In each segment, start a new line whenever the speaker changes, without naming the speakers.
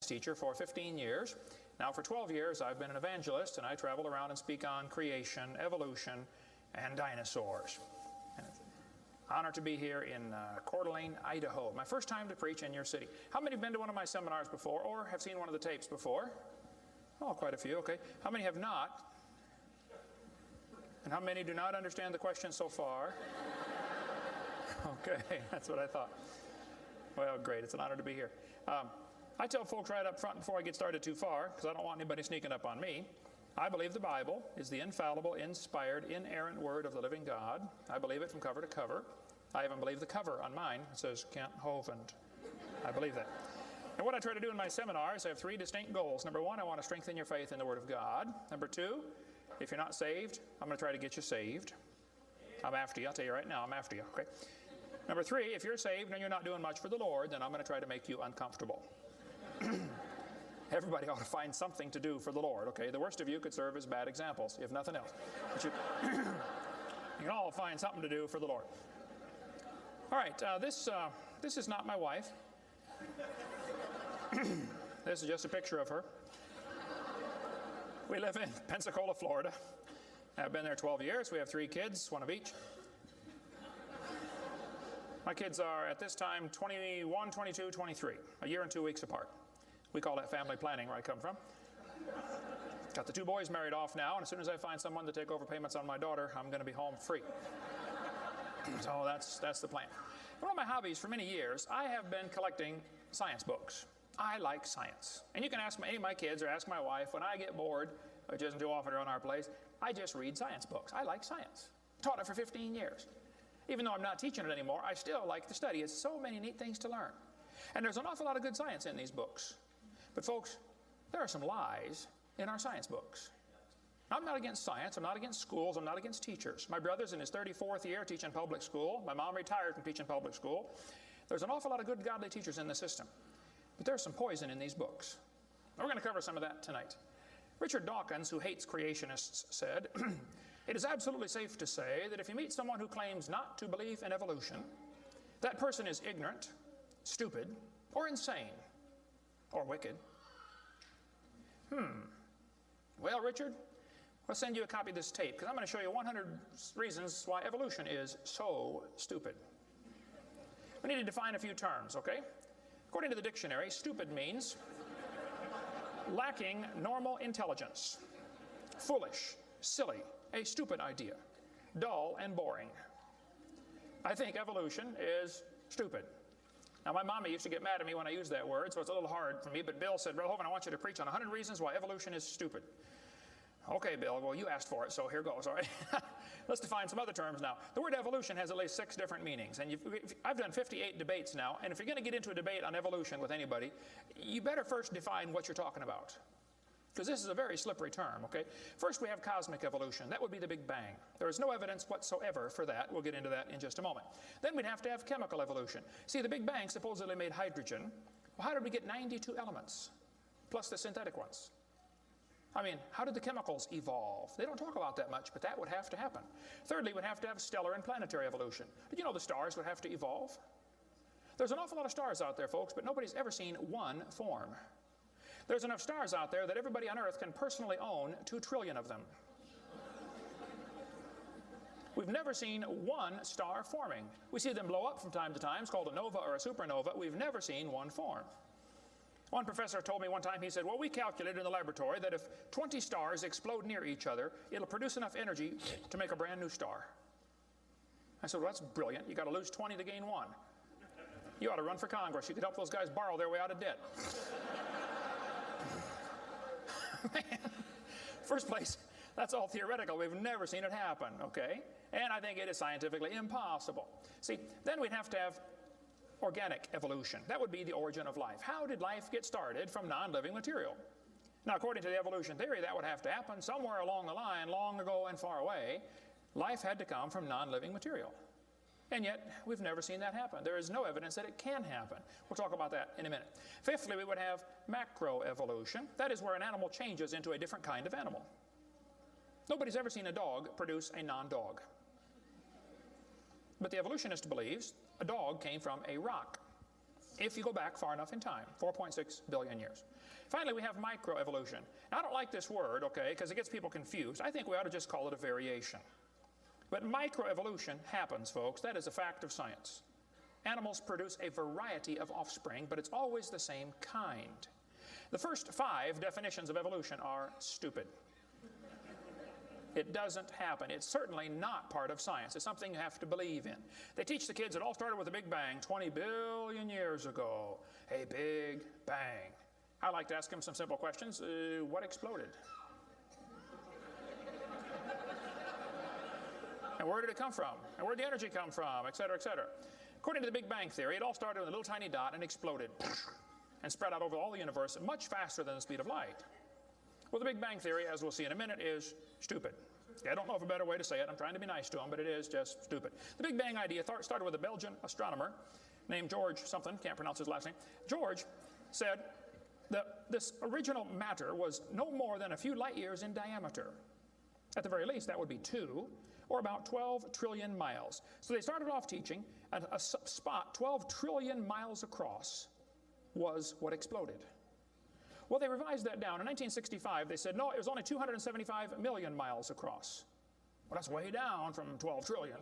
teacher for 15 years. Now for 12 years I've been an evangelist, and I travel around and speak on creation, evolution, and dinosaurs. And it's an honor to be here in Coeur d'Alene, Idaho. My first time to preach in your city. How many have been to one of my seminars before or have seen one of the tapes before? Oh, quite a few, okay. How many have not? And how many do not understand the question so far? Okay, that's what I thought. Well, great. It's an honor to be here. I tell folks right up front before I get started too far, because I don't want anybody sneaking up on me, I believe the Bible is the infallible, inspired, inerrant Word of the living God. I believe it from cover to cover. I even believe the cover on mine. It says Kent Hovind. I believe that. And what I try to do in my seminars, I have three distinct goals. Number one, I want to strengthen your faith in the Word of God. Number two, if you're not saved, I'm going to try to get you saved. I'm after you. I'll tell you right now, I'm after you. Okay. Number three, if you're saved and you're not doing much for the Lord, then I'm going to try to make you uncomfortable. Everybody ought to find something to do for the Lord, okay? The worst of you could serve as bad examples, if nothing else. But you can all find something to do for the Lord. All right, this is not my wife. This is just a picture of her. We live in Pensacola, Florida. I've been there 12 years. We have 3 kids, one of each. My kids are, at this time, 21, 22, 23, a year and 2 weeks apart. We call that family planning where I come from. Got the 2 boys married off now, and as soon as I find someone to take over payments on my daughter, I'm going to be home free. So that's the plan. One of my hobbies for many years, I have been collecting science books. I like science. And you can ask any of my kids or ask my wife, when I get bored, which isn't too often around our place, I just read science books. I like science. Taught it for 15 years. Even though I'm not teaching it anymore, I still like to study. It's so many neat things to learn. And there's an awful lot of good science in these books. But folks, there are some lies in our science books. I'm not against science. I'm not against schools. I'm not against teachers. My brother's in his 34th year teaching public school. My mom retired from teaching public school. There's an awful lot of good, godly teachers in the system. But there's some poison in these books. We're going to cover some of that tonight. Richard Dawkins, who hates creationists, said, "It is absolutely safe to say that if you meet someone who claims not to believe in evolution, that person is ignorant, stupid, or insane, or wicked." Well, Richard, I'll send you a copy of this tape, because I'm going to show you 100 reasons why evolution is so stupid. We need to define a few terms, okay? According to the dictionary, stupid means lacking normal intelligence, foolish, silly, a stupid idea, dull and boring. I think evolution is stupid. Now, my mama used to get mad at me when I used that word, so it's a little hard for me, but Bill said, "Brother Hovind, I want you to preach on 100 reasons why evolution is stupid." Okay, Bill, well, you asked for it, so here goes, all right? Let's define some other terms now. The word evolution has at least 6 different meanings, and I've done 58 debates now, and if you're going to get into a debate on evolution with anybody, you better first define what you're talking about, because this is a very slippery term, okay? First, we have cosmic evolution. That would be the Big Bang. There is no evidence whatsoever for that. We'll get into that in just a moment. Then we'd have to have chemical evolution. See, the Big Bang supposedly made hydrogen. Well, how did we get 92 elements, plus the synthetic ones? I mean, how did the chemicals evolve? They don't talk about that much, but that would have to happen. Thirdly, we'd have to have stellar and planetary evolution. Did you know the stars would have to evolve? There's an awful lot of stars out there, folks, but nobody's ever seen one form. There's enough stars out there that everybody on Earth can personally own 2 trillion of them. We've never seen one star forming. We see them blow up from time to time. It's called a nova or a supernova. We've never seen one form. One professor told me one time, he said, "Well, we calculated in the laboratory that if 20 stars explode near each other, it'll produce enough energy to make a brand new star." I said, "Well, that's brilliant. You got to lose 20 to gain 1. You ought to run for Congress. You could help those guys borrow their way out of debt." Man, first place, that's all theoretical. We've never seen it happen, okay? And I think it is scientifically impossible. See, then we'd have to have organic evolution. That would be the origin of life. How did life get started from non-living material? Now, according to the evolution theory, that would have to happen somewhere along the line, long ago and far away. Life had to come from non-living material. And yet, we've never seen that happen. There is no evidence that it can happen. We'll talk about that in a minute. Fifthly, we would have macroevolution. That is where an animal changes into a different kind of animal. Nobody's ever seen a dog produce a non-dog. But the evolutionist believes a dog came from a rock. if you go back far enough in time, 4.6 billion years. Finally, we have microevolution. Now, I don't like this word, okay, because it gets people confused. I think we ought to just call it a variation. But microevolution happens, folks. That is a fact of science. Animals produce a variety of offspring, but it's always the same kind. The first 5 definitions of evolution are stupid. It doesn't happen. It's certainly not part of science. It's something you have to believe in. They teach the kids it all started with a big bang 20 billion years ago. A big bang. I like to ask them some simple questions. What exploded? And where did it come from? And where did the energy come from? Et cetera, et cetera. According to the Big Bang Theory, it all started with a little tiny dot and exploded and spread out over all the universe much faster than the speed of light. Well, the Big Bang Theory, as we'll see in a minute, is stupid. I don't know of a better way to say it. I'm trying to be nice to him, but it is just stupid. The Big Bang idea started with a Belgian astronomer named George something, can't pronounce his last name. George said that this original matter was no more than a few light years in diameter. At the very least, that would be 2, or about 12 trillion miles. So they started off teaching a spot 12 trillion miles across was what exploded. Well, they revised that down. In 1965, they said, no, it was only 275 million miles across. Well, that's way down from 12 trillion.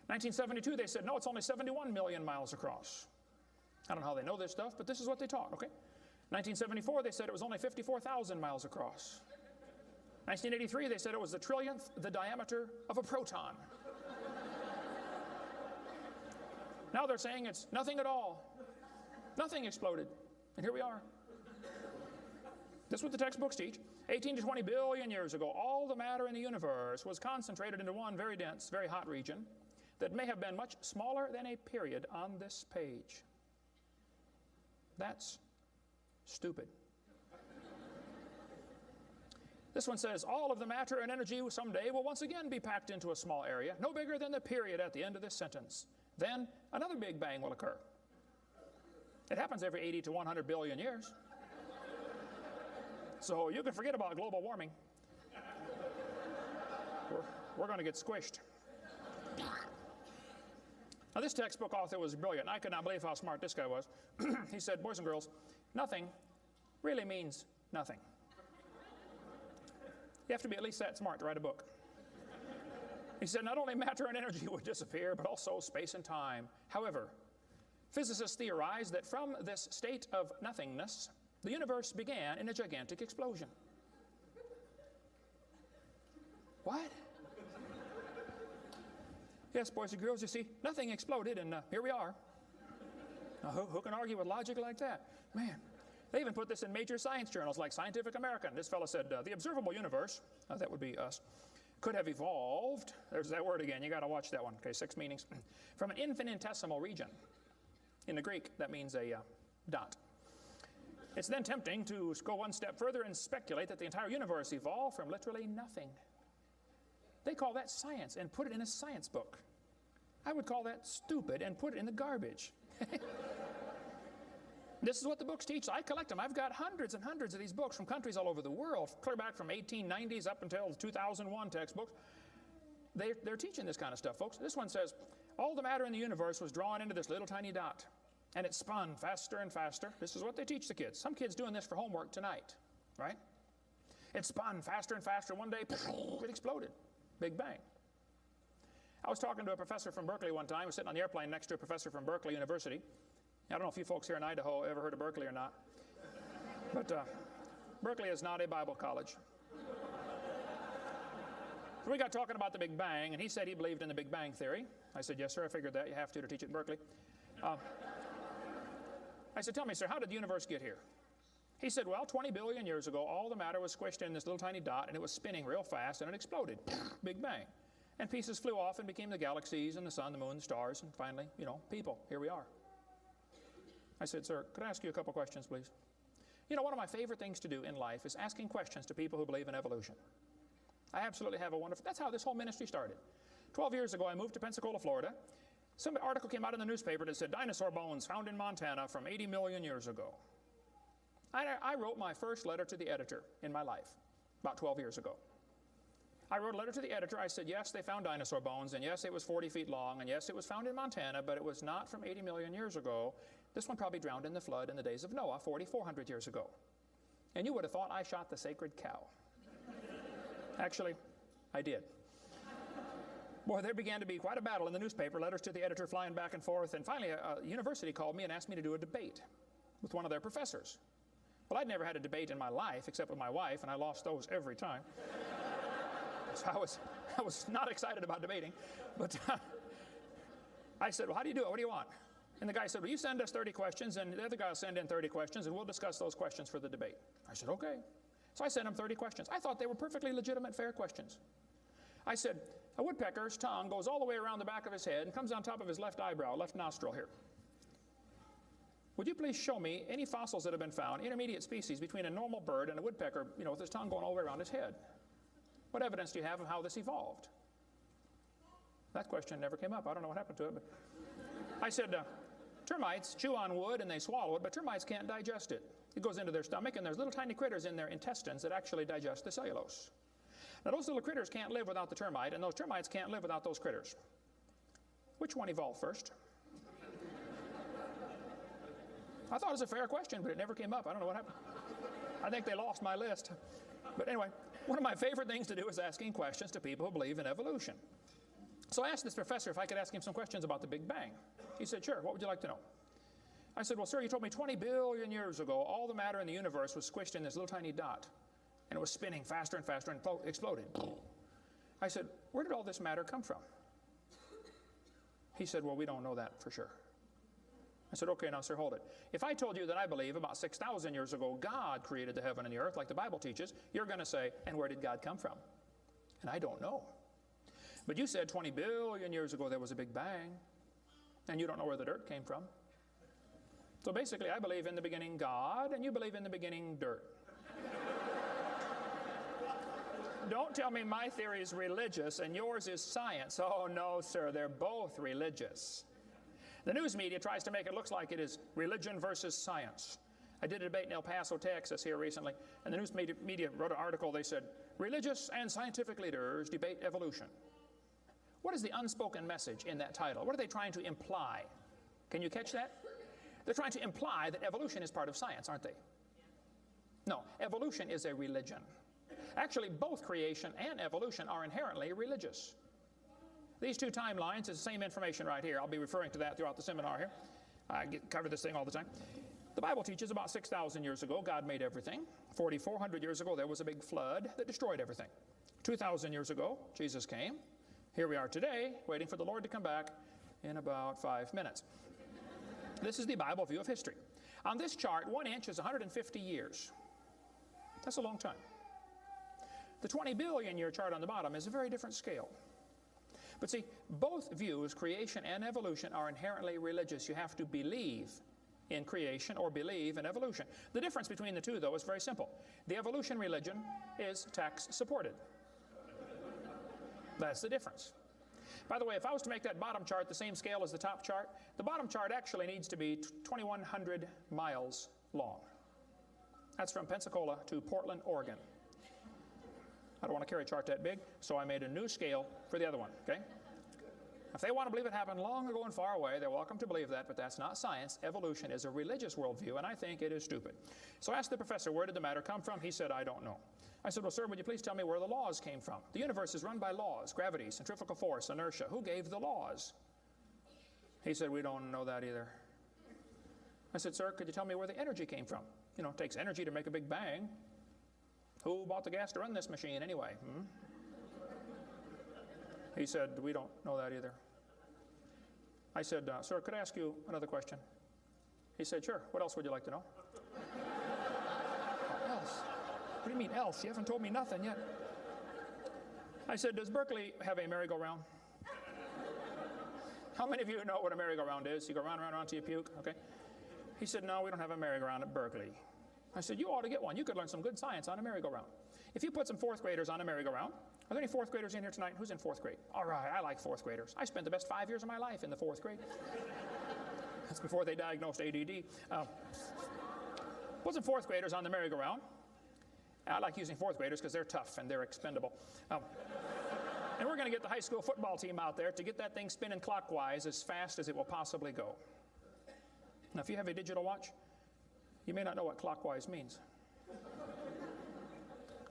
1972, they said, no, it's only 71 million miles across. I don't know how they know this stuff, but this is what they taught, okay? 1974, they said it was only 54,000 miles across. 1983, they said it was the trillionth the diameter of a proton. Now they're saying it's nothing at all. Nothing exploded. And here we are. This is what the textbooks teach. 18 to 20 billion years ago, all the matter in the universe was concentrated into one very dense, very hot region that may have been much smaller than a period on this page. That's stupid. This one says, all of the matter and energy someday will once again be packed into a small area, no bigger than the period at the end of this sentence. Then another big bang will occur. It happens every 80 to 100 billion years. So you can forget about global warming. We're going to get squished. Now, this textbook author was brilliant. I could not believe how smart this guy was. He said, boys and girls, nothing really means nothing. You have to be at least that smart to write a book. He said, not only matter and energy would disappear, but also space and time. However, physicists theorize that from this state of nothingness, the universe began in a gigantic explosion. What? Yes, boys and girls, you see, nothing exploded, and here we are. Now, who can argue with logic like that? Man, they even put this in major science journals like Scientific American. This fellow said, the observable universe, that would be us, could have evolved, there's that word again, you got to watch that one, okay, 6 meanings, from an infinitesimal region. In the Greek, that means a dot. It's then tempting to go one step further and speculate that the entire universe evolved from literally nothing. They call that science and put it in a science book. I would call that stupid and put it in the garbage. This is what the books teach. I collect them. I've got hundreds and hundreds of these books from countries all over the world, clear back from 1890s up until the 2001 textbooks. They're teaching this kind of stuff, folks. This one says, all the matter in the universe was drawn into this little tiny dot. And it spun faster and faster. This is what they teach the kids. Some kids doing this for homework tonight, right? It spun faster and faster. One day, it exploded. Big bang. I was talking to a professor from Berkeley one time. I was sitting on the airplane next to a professor from Berkeley University. I don't know if you folks here in Idaho ever heard of Berkeley or not. But Berkeley is not a Bible college. So we got talking about the Big Bang, and he said he believed in the Big Bang Theory. I said, yes, sir, I figured that. You have to teach it at Berkeley. I said, tell me, sir, how did the universe get here? He said, well, 20 billion years ago, all the matter was squished in this little tiny dot, and it was spinning real fast, and it exploded. Big bang. And pieces flew off and became the galaxies and the sun, the moon, the stars, and finally, you know, people. Here we are. I said, sir, could I ask you a couple questions, please? You know, one of my favorite things to do in life is asking questions to people who believe in evolution. I absolutely have a wonderful, that's how this whole ministry started. 12 years ago, I moved to Pensacola, Florida. Some article came out in the newspaper that said dinosaur bones found in Montana from 80 million years ago. I wrote my first letter to the editor in my life about 12 years ago. I wrote a letter to the editor. I said, yes, they found dinosaur bones, and yes, it was 40 feet long, and yes, it was found in Montana, but it was not from 80 million years ago. This one probably drowned in the flood in the days of Noah 4,400 years ago. And you would have thought I shot the sacred cow. Actually, I did. Boy, there began to be quite a battle in the newspaper, letters to the editor flying back and forth, and finally a university called me and asked me to do a debate with one of their professors. Well, I'd never had a debate in my life except with my wife, and I lost those every time. So I was not excited about debating, but I said, well, how do you do it? What do you want? And the guy said, well, you send us 30 questions, and the other guy will send in 30 questions, and we'll discuss those questions for the debate. I said, okay. So I sent him 30 questions. I thought they were perfectly legitimate, fair questions. I said, a woodpecker's tongue goes all the way around the back of his head and comes on top of his left eyebrow, left nostril here. Would you please show me any fossils that have been found, intermediate species between a normal bird and a woodpecker, with his tongue going all the way around his head? What evidence do you have of how this evolved? That question never came up. I don't know what happened to it. But I said, termites chew on wood and they swallow it, but termites can't digest it. It goes into their stomach, and there's little tiny critters in their intestines that actually digest the cellulose. Now, those little critters can't live without the termite, and those termites can't live without those critters. Which one evolved first? I thought it was a fair question, but it never came up. I don't know what happened. I think they lost my list. But anyway, one of my favorite things to do is asking questions to people who believe in evolution. So I asked this professor if I could ask him some questions about the Big Bang. He said, sure, what would you like to know? I said, well, sir, you told me 20 billion years ago all the matter in the universe was squished in this little tiny dot, and it was spinning faster and faster and exploded. I said, where did all this matter come from? He said, well, we don't know that for sure. I said, okay, now, sir, hold it. If I told you that I believe about 6,000 years ago God created the heaven and the earth like the Bible teaches, you're going to say, and where did God come from? And I don't know. But you said 20 billion years ago there was a Big Bang, and you don't know where the dirt came from. So basically, I believe in the beginning God, and you believe in the beginning dirt. Don't tell me my theory is religious and yours is science. Oh, no, sir, they're both religious. The news media tries to make it look like it is religion versus science. I did a debate in El Paso, Texas here recently, and the news media wrote an article. They said, religious and scientific leaders debate evolution. What is the unspoken message in that title? What are they trying to imply? Can you catch that? They're trying to imply that evolution is part of science, aren't they? No, evolution is a religion. Actually, both creation and evolution are inherently religious. These two timelines is the same information right here. I'll be referring to that throughout the seminar here. I cover this thing all the time. The Bible teaches about 6,000 years ago, God made everything. 4,400 years ago, there was a big flood that destroyed everything. 2,000 years ago, Jesus came. Here we are today, waiting for the Lord to come back in about 5 minutes. This is the Bible view of history. On this chart, 1 inch is 150 years. That's a long time. The 20 billion year chart on the bottom is a very different scale. But see, both views, creation and evolution, are inherently religious. You have to believe in creation or believe in evolution. The difference between the two, though, is very simple. The evolution religion is tax supported. That's the difference. By the way, if I was to make that bottom chart the same scale as the top chart, the bottom chart actually needs to be 2,100 miles long. That's from Pensacola to Portland, Oregon. I don't want to carry a chart that big, so I made a new scale for the other one, okay? If they want to believe it happened long ago and far away, they're welcome to believe that, but that's not science. Evolution is a religious worldview, and I think it is stupid. So I asked the professor, where did the matter come from? He said, I don't know. I said, well, sir, would you please tell me where the laws came from? The universe is run by laws, gravity, centrifugal force, inertia. Who gave the laws? He said, we don't know that either. I said, sir, could you tell me where the energy came from? You know, it takes energy to make a big bang. Who bought the gas to run this machine anyway? He said, we don't know that either. I said, sir, could I ask you another question? He said, sure. What else would you like to know? What else? What do you mean else? You haven't told me nothing yet. I said, does Berkeley have a merry-go-round? How many of you know what a merry-go-round is? You go round, round, round till you puke, okay? He said, no, we don't have a merry-go-round at Berkeley. I said, you ought to get one. You could learn some good science on a merry-go-round. If you put some fourth graders on a merry-go-round, are there any fourth graders in here tonight? Who's in fourth grade? All right, I like fourth graders. I spent the best 5 years of my life in the fourth grade. That's before they diagnosed ADD. Put some fourth graders on the merry-go-round. I like using fourth graders because they're tough and they're expendable. And we're going to get the high school football team out there to get that thing spinning clockwise as fast as it will possibly go. Now, if you have a digital watch, you may not know what clockwise means.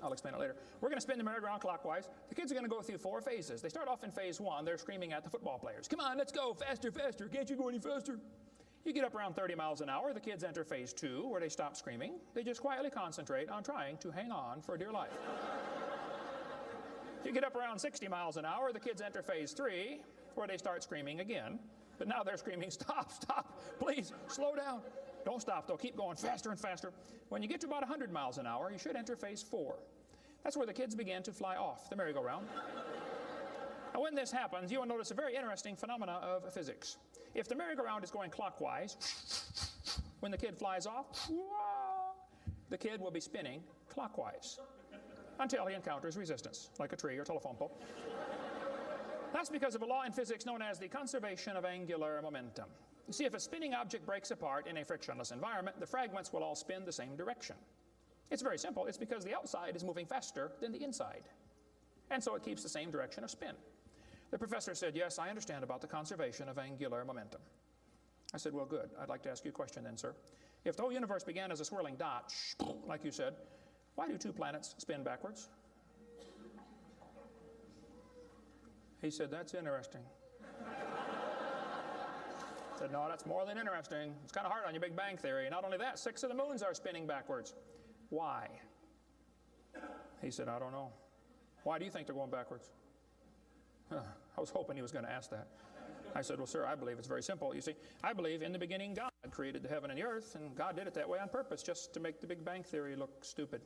I'll explain it later. We're going to spin the merry-go-round clockwise. The kids are going to go through 4 phases. They start off in phase 1. They're screaming at the football players. Come on, let's go, faster, faster. Can't you go any faster? You get up around 30 miles an hour. The kids enter phase 2, where they stop screaming. They just quietly concentrate on trying to hang on for dear life. You get up around 60 miles an hour. The kids enter phase 3, where they start screaming again. But now they're screaming, stop, stop, please, slow down. Don't stop, though. Keep going faster and faster. When you get to about 100 miles an hour, you should enter phase 4. That's where the kids begin to fly off the merry-go-round. Now, when this happens, you will notice a very interesting phenomena of physics. If the merry-go-round is going clockwise, when the kid flies off, the kid will be spinning clockwise until he encounters resistance, like a tree or telephone pole. That's because of a law in physics known as the conservation of angular momentum. You see, if a spinning object breaks apart in a frictionless environment, the fragments will all spin the same direction. It's very simple. It's because the outside is moving faster than the inside. And so it keeps the same direction of spin. The professor said, yes, I understand about the conservation of angular momentum. I said, well, good. I'd like to ask you a question then, sir. If the whole universe began as a swirling dot, like you said, why do 2 planets spin backwards? He said, that's interesting. I said, no, that's more than interesting. It's kind of hard on your Big Bang Theory. Not only that, 6 of the moons are spinning backwards. Why? He said, I don't know. Why do you think they're going backwards? I was hoping he was going to ask that. I said, well, sir, I believe it's very simple. You see, I believe in the beginning God created the heaven and the earth, and God did it that way on purpose, just to make the Big Bang Theory look stupid.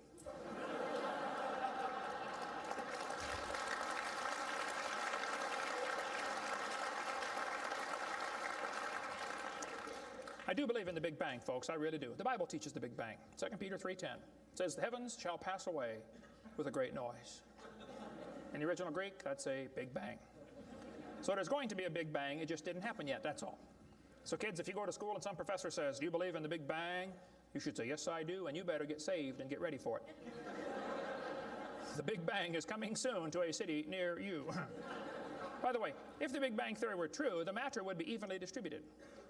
I do believe in the Big Bang, folks. I really do. The Bible teaches the Big Bang. 2 Peter 3:10. It says, the heavens shall pass away with a great noise. In the original Greek, that's a Big Bang. So there's going to be a Big Bang. It just didn't happen yet, that's all. So kids, if you go to school and some professor says, do you believe in the Big Bang? You should say, yes, I do, and you better get saved and get ready for it. The Big Bang is coming soon to a city near you. By the way, if the Big Bang Theory were true, the matter would be evenly distributed.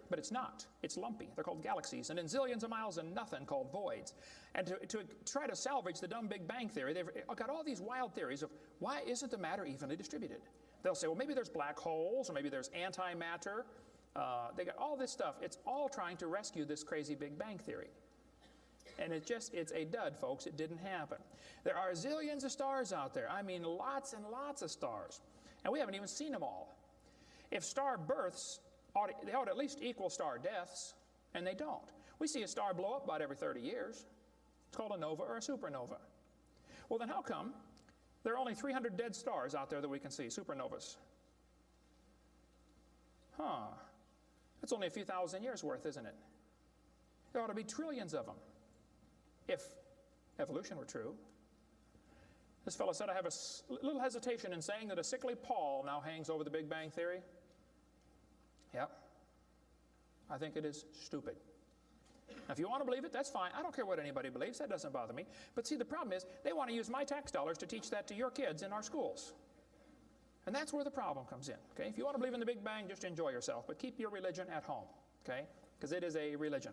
But it's not. It's lumpy. They're called galaxies. And in zillions of miles and nothing called voids. And to try to salvage the dumb Big Bang Theory, they've got all these wild theories of why isn't the matter evenly distributed? They'll say, well, maybe there's black holes, or maybe there's antimatter. They got all this stuff. It's all trying to rescue this crazy Big Bang Theory. And it's a dud, folks. It didn't happen. There are zillions of stars out there. I mean, lots and lots of stars. And we haven't even seen them all. If star births, they ought to at least equal star deaths, and they don't. We see a star blow up about every 30 years. It's called a nova or a supernova. Well, then how come there are only 300 dead stars out there that we can see, supernovas? That's only a few thousand years worth, isn't it? There ought to be trillions of them, if evolution were true. This fellow said, I have a little hesitation in saying that a sickly pall now hangs over the Big Bang Theory. Yep. I think it is stupid. Now, if you want to believe it, that's fine. I don't care what anybody believes. That doesn't bother me. But see, the problem is they want to use my tax dollars to teach that to your kids in our schools. And that's where the problem comes in. Okay? If you want to believe in the Big Bang, just enjoy yourself. But keep your religion at home. Okay? Because it is a religion.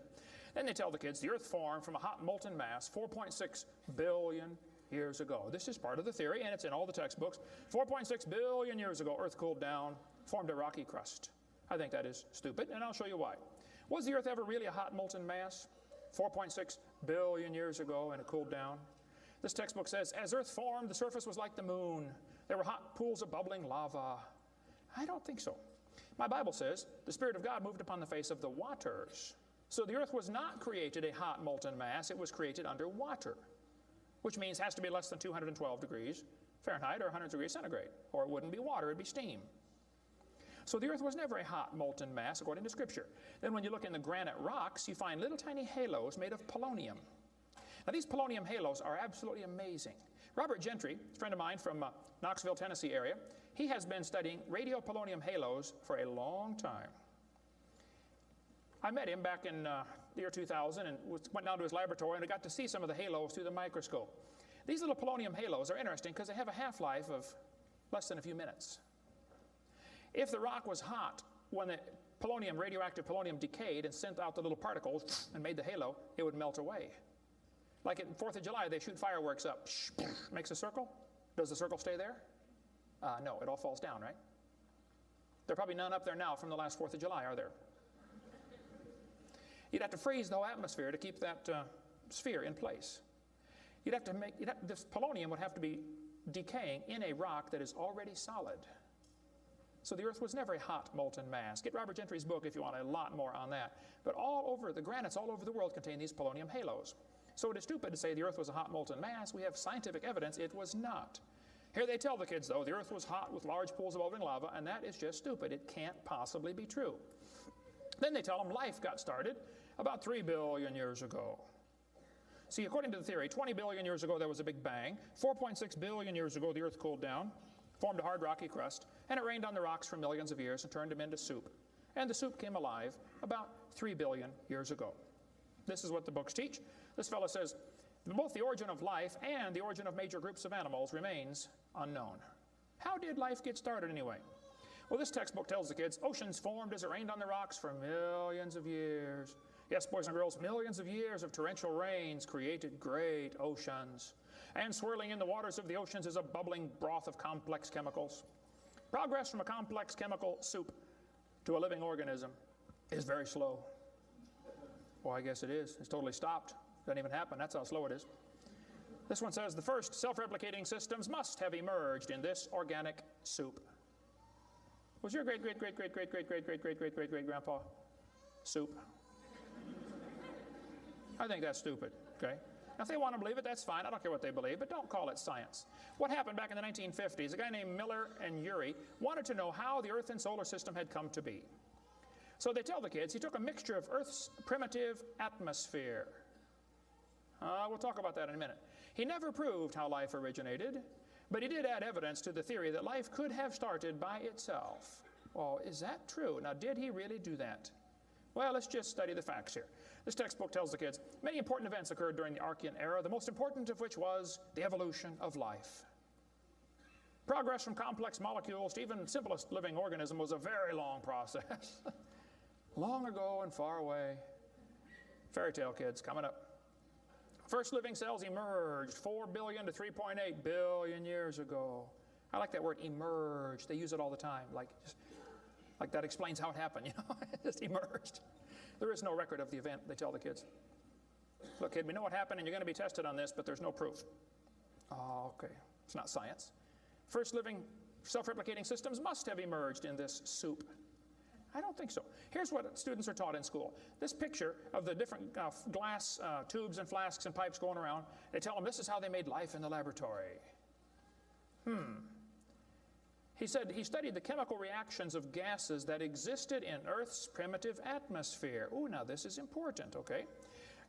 Then they tell the kids the earth formed from a hot molten mass 4.6 billion years ago. This is part of the theory, and it's in all the textbooks. 4.6 billion years ago, earth cooled down, formed a rocky crust. I think that is stupid, and I'll show you why. Was the earth ever really a hot molten mass 4.6 billion years ago, and it cooled down? This textbook says, as earth formed, the surface was like the moon. There were hot pools of bubbling lava. I don't think so. My Bible says the Spirit of God moved upon the face of the waters. So the earth was not created a hot molten mass. It was created under water, which means it has to be less than 212 degrees Fahrenheit or 100 degrees centigrade, or it wouldn't be water, it'd be steam. So the earth was never a hot molten mass according to Scripture. Then when you look in the granite rocks, you find little tiny halos made of polonium. Now these polonium halos are absolutely amazing. Robert Gentry, a friend of mine from Knoxville, Tennessee area, he has been studying radiopolonium halos for a long time. I met him back in the year 2000 and went down to his laboratory, and I got to see some of the halos through the microscope. These little polonium halos are interesting because they have a half-life of less than a few minutes. If the rock was hot when the polonium, radioactive polonium, decayed and sent out the little particles and made the halo, it would melt away. Like at 4th of July, they shoot fireworks up, makes a circle. Does the circle stay there? No, it all falls down, right? There are probably none up there now from the last 4th of July, are there? You'd have to freeze the whole atmosphere to keep that sphere in place. This polonium would have to be decaying in a rock that is already solid. So the Earth was never a hot molten mass. Get Robert Gentry's book if you want a lot more on that. But all over, the granites all over the world contain these polonium halos. So it is stupid to say the Earth was a hot molten mass. We have scientific evidence it was not. Here they tell the kids, though, the Earth was hot with large pools of bubbling lava, and that is just stupid. It can't possibly be true. Then they tell them life got started about 3 billion years ago. See, according to the theory, 20 billion years ago there was a big bang. 4.6 billion years ago the Earth cooled down, formed a hard rocky crust, and it rained on the rocks for millions of years and turned them into soup. And the soup came alive about 3 billion years ago. This is what the books teach. This fellow says, both the origin of life and the origin of major groups of animals remains unknown. How did life get started anyway? Well, this textbook tells the kids, oceans formed as it rained on the rocks for millions of years. Yes, boys and girls, millions of years of torrential rains created great oceans. And swirling in the waters of the oceans is a bubbling broth of complex chemicals. Progress from a complex chemical soup to a living organism is very slow. Well, I guess it is. It's totally stopped. Doesn't even happen. That's how slow it is. This one says, the first self-replicating systems must have emerged in this organic soup. Was your great-great-great-great-great-great-great-great-great-great-great-grandpa soup? I think that's stupid, okay? Now, if they want to believe it, that's fine. I don't care what they believe, but don't call it science. What happened back in the 1950s, a guy named Miller and Urey wanted to know how the Earth and solar system had come to be. So they tell the kids he took a mixture of Earth's primitive atmosphere. We'll talk about that in a minute. He never proved how life originated, but he did add evidence to the theory that life could have started by itself. Well, is that true? Now, did he really do that? Well, let's just study the facts here. This textbook tells the kids, many important events occurred during the Archean era, the most important of which was the evolution of life. Progress from complex molecules to even the simplest living organism was a very long process. Long ago and far away. Fairy tale kids, coming up. First living cells emerged 4 billion to 3.8 billion years ago. I like that word, emerged. They use it all the time, like that explains how it happened, you know, it just emerged. There is no record of the event, they tell the kids. Look, kid, we know what happened and you're going to be tested on this, but there's no proof. Oh, okay, it's not science. First living self-replicating systems must have emerged in this soup. I don't think so. Here's what students are taught in school. This picture of the different glass tubes and flasks and pipes going around, they tell them this is how they made life in the laboratory. He said he studied the chemical reactions of gases that existed in Earth's primitive atmosphere. Ooh, now this is important, okay?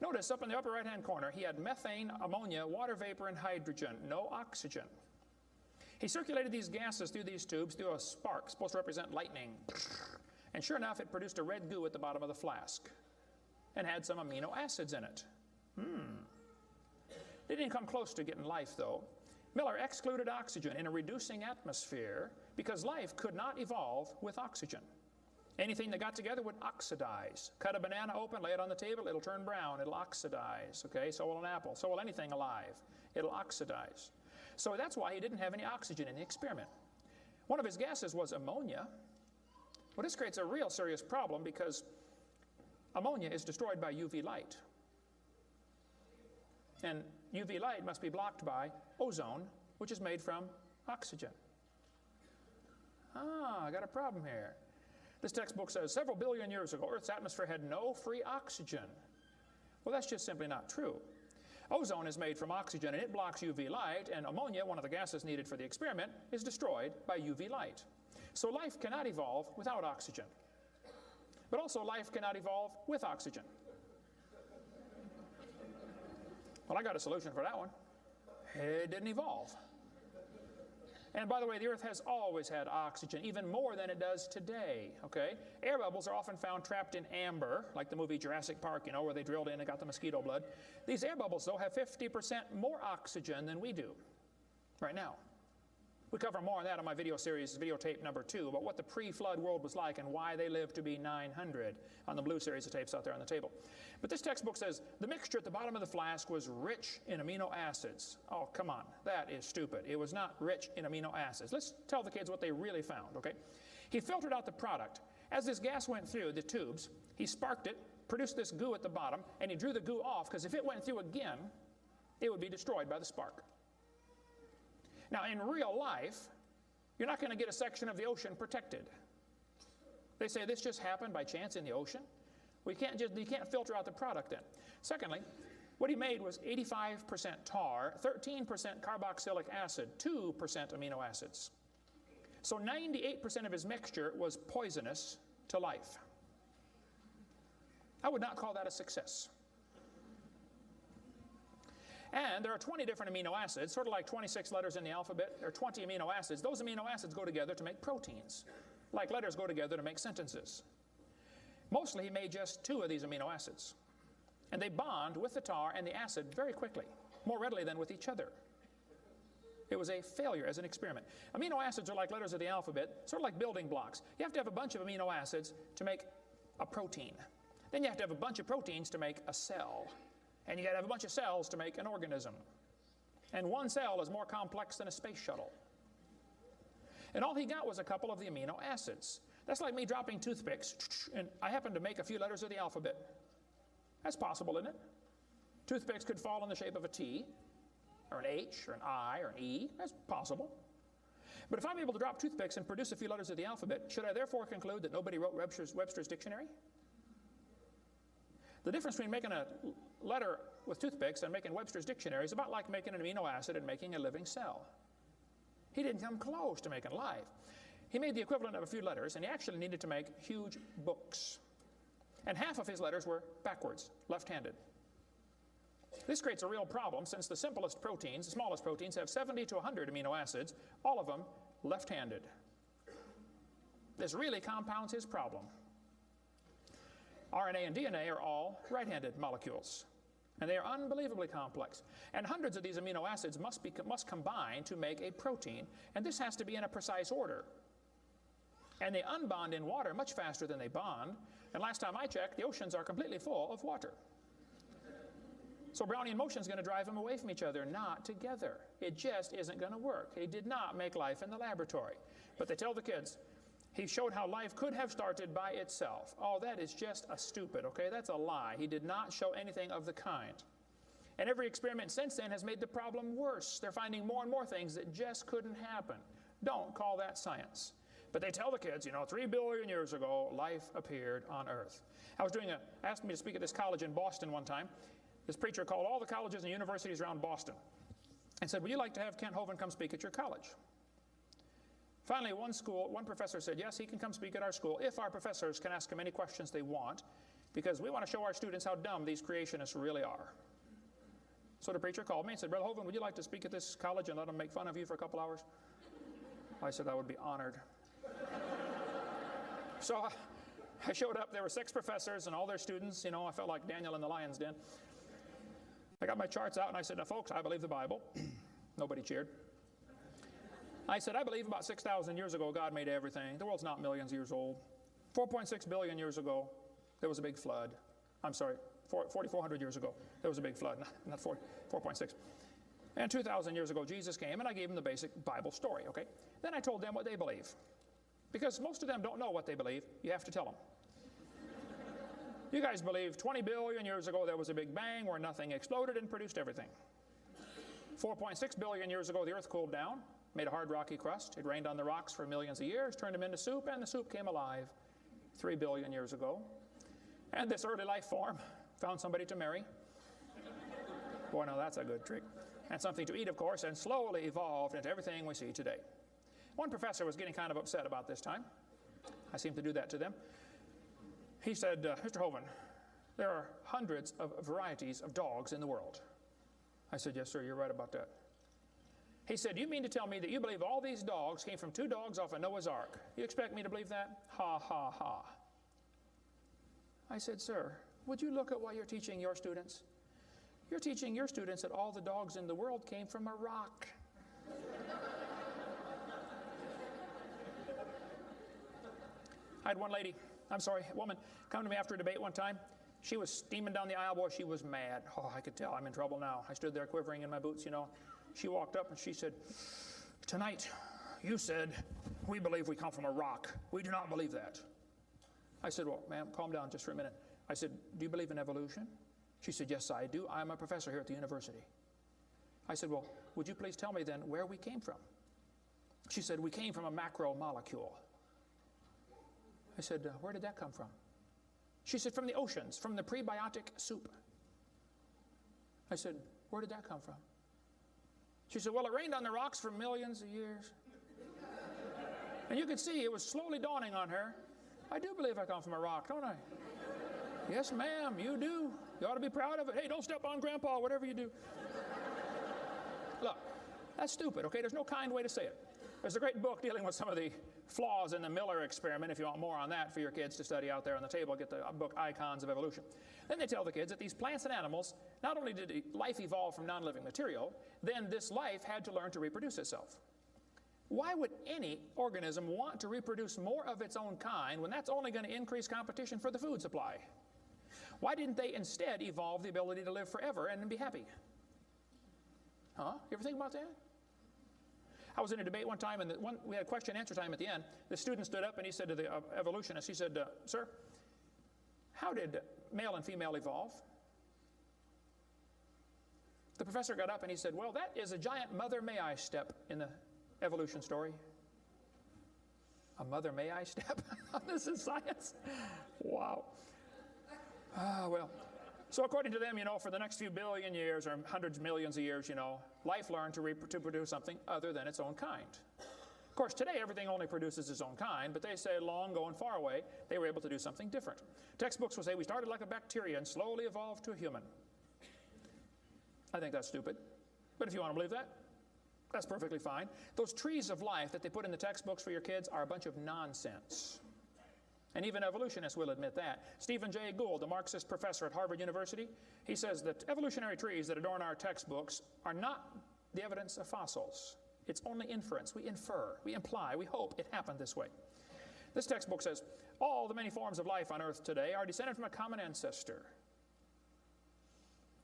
Notice up in the upper right-hand corner, he had methane, ammonia, water vapor, and hydrogen, no oxygen. He circulated these gases through these tubes through a spark, supposed to represent lightning. And sure enough, it produced a red goo at the bottom of the flask and had some amino acids in it. They didn't come close to getting life, though. Miller excluded oxygen in a reducing atmosphere because life could not evolve with oxygen. Anything that got together would oxidize. Cut a banana open, lay it on the table, it'll turn brown, it'll oxidize, okay? So will an apple, so will anything alive. It'll oxidize. So that's why he didn't have any oxygen in the experiment. One of his gases was ammonia. Well, this creates a real serious problem because ammonia is destroyed by UV light. And UV light must be blocked by ozone, which is made from oxygen. I got a problem here. This textbook says several billion years ago, Earth's atmosphere had no free oxygen. Well, that's just simply not true. Ozone is made from oxygen and it blocks UV light, and ammonia, one of the gases needed for the experiment, is destroyed by UV light. So life cannot evolve without oxygen. But also life cannot evolve with oxygen. Well, I got a solution for that one. It didn't evolve. And by the way, the Earth has always had oxygen, even more than it does today, okay? Air bubbles are often found trapped in amber, like the movie Jurassic Park, you know, where they drilled in and got the mosquito blood. These air bubbles, though, have 50% more oxygen than we do right now. We cover more on that on my video series, videotape number 2, about what the pre-flood world was like and why they lived to be 900 on the blue series of tapes out there on the table. But this textbook says the mixture at the bottom of the flask was rich in amino acids. Oh, come on, that is stupid. It was not rich in amino acids. Let's tell the kids what they really found, okay? He filtered out the product. As this gas went through the tubes, he sparked it, produced this goo at the bottom, and he drew the goo off, because if it went through again, it would be destroyed by the spark. Now, in real life, you're not going to get a section of the ocean protected. They say this just happened by chance in the ocean. You can't filter out the product then. Secondly, what he made was 85% tar, 13% carboxylic acid, 2% amino acids. So 98% of his mixture was poisonous to life. I would not call that a success. And there are 20 different amino acids, sort of like 26 letters in the alphabet. There are 20 amino acids. Those amino acids go together to make proteins, like letters go together to make sentences. Mostly he made just 2 of these amino acids. And they bond with the tar and the acid very quickly, more readily than with each other. It was a failure as an experiment. Amino acids are like letters of the alphabet, sort of like building blocks. You have to have a bunch of amino acids to make a protein. Then you have to have a bunch of proteins to make a cell. And you got to have a bunch of cells to make an organism. And one cell is more complex than a space shuttle. And all he got was a couple of the amino acids. That's like me dropping toothpicks, and I happen to make a few letters of the alphabet. That's possible, isn't it? Toothpicks could fall in the shape of a T, or an H, or an I, or an E. That's possible. But if I'm able to drop toothpicks and produce a few letters of the alphabet, should I therefore conclude that nobody wrote Webster's dictionary? The difference between making a letter with toothpicks and making Webster's dictionary is about like making an amino acid and making a living cell. He didn't come close to making life. He made the equivalent of a few letters, and he actually needed to make huge books. And half of his letters were backwards, left-handed. This creates a real problem, since the simplest proteins, the smallest proteins, have 70 to 100 amino acids, all of them left-handed. This really compounds his problem. RNA and DNA are all right-handed molecules, and they are unbelievably complex. And hundreds of these amino acids must combine to make a protein, and this has to be in a precise order. And they unbond in water much faster than they bond, and last time I checked, the oceans are completely full of water. So Brownian motion is going to drive them away from each other, not together. It just isn't going to work. He did not make life in the laboratory. But they tell the kids, he showed how life could have started by itself. Oh, that is just a stupid, okay? That's a lie. He did not show anything of the kind. And every experiment since then has made the problem worse. They're finding more and more things that just couldn't happen. Don't call that science. But they tell the kids, 3 billion years ago, life appeared on Earth. Asked me to speak at this college in Boston one time. This preacher called all the colleges and universities around Boston and said, would you like to have Kent Hovind come speak at your college? Finally, one professor said, yes, he can come speak at our school if our professors can ask him any questions they want, because we want to show our students how dumb these creationists really are. So the preacher called me and said, Brother Hovind, would you like to speak at this college and let them make fun of you for a couple hours? I said, I would be honored. So I showed up. There were 6 professors and all their students. I felt like Daniel in the lion's den. I got my charts out and I said, now folks, I believe the Bible. Nobody cheered. I said, I believe about 6,000 years ago God made everything. The world's not millions of years old. 4.6 billion years ago, there was a big flood. I'm sorry, 4,400 years ago, there was a big flood. Not 4.6. And 2,000 years ago, Jesus came, and I gave them the basic Bible story, okay? Then I told them what they believe. Because most of them don't know what they believe. You have to tell them. You guys believe 20 billion years ago there was a big bang where nothing exploded and produced everything. 4.6 billion years ago the earth cooled down, made a hard rocky crust. It rained on the rocks for millions of years, turned them into soup, and the soup came alive 3 billion years ago. And this early life form found somebody to marry. Boy, now that's a good trick. And something to eat, of course, and slowly evolved into everything we see today. One professor was getting kind of upset about this time. I seem to do that to them. He said, Mr. Hovind, there are hundreds of varieties of dogs in the world. I said, yes, sir, you're right about that. He said, you mean to tell me that you believe all these dogs came from 2 dogs off of Noah's Ark? You expect me to believe that? Ha, ha, ha. I said, sir, would you look at what you're teaching your students? You're teaching your students that all the dogs in the world came from a rock. I had one lady, woman, come to me after a debate one time. She was steaming down the aisle. Boy, she was mad. Oh, I could tell I'm in trouble now. I stood there quivering in my boots, you know. She walked up and she said, tonight you said we believe we come from a rock. We do not believe that. I said, well, ma'am, calm down just for a minute. I said, do you believe in evolution? She said, yes, I do. I'm a professor here at the university. I said, well, would you please tell me then where we came from? She said, we came from a macromolecule. I said, where did that come from? She said, from the oceans, from the prebiotic soup. I said, where did that come from? She said, well, it rained on the rocks for millions of years. And you could see it was slowly dawning on her. I do believe I come from a rock, don't I? Yes, ma'am, you do. You ought to be proud of it. Hey, don't step on Grandpa, whatever you do. Look, that's stupid, okay? There's no kind way to say it. There's a great book dealing with some of the flaws in the Miller experiment. If you want more on that for your kids to study out there on the table, get the book Icons of Evolution. Then they tell the kids that these plants and animals, not only did life evolve from non-living material, then this life had to learn to reproduce itself. Why would any organism want to reproduce more of its own kind when that's only going to increase competition for the food supply? Why didn't they instead evolve the ability to live forever and be happy? Huh? You ever think about that? I was in a debate one time, and we had a question and answer time at the end. The student stood up and he said to the evolutionist, he said, sir, how did male and female evolve? The professor got up and he said, well, that is a giant mother may I step in the evolution story. A mother may I step? This is science. Wow. Well. So according to them, you know, for the next few billion years or hundreds of millions of years, you know, life learned to produce something other than its own kind. Of course, today everything only produces its own kind, but they say long ago and far away, they were able to do something different. Textbooks will say we started like a bacteria and slowly evolved to a human. I think that's stupid, but if you want to believe that, that's perfectly fine. Those trees of life that they put in the textbooks for your kids are a bunch of nonsense. And even evolutionists will admit that. Stephen Jay Gould, a Marxist professor at Harvard University, he says that evolutionary trees that adorn our textbooks are not the evidence of fossils. It's only inference. We infer, we imply, we hope it happened this way. This textbook says, all the many forms of life on Earth today are descended from a common ancestor.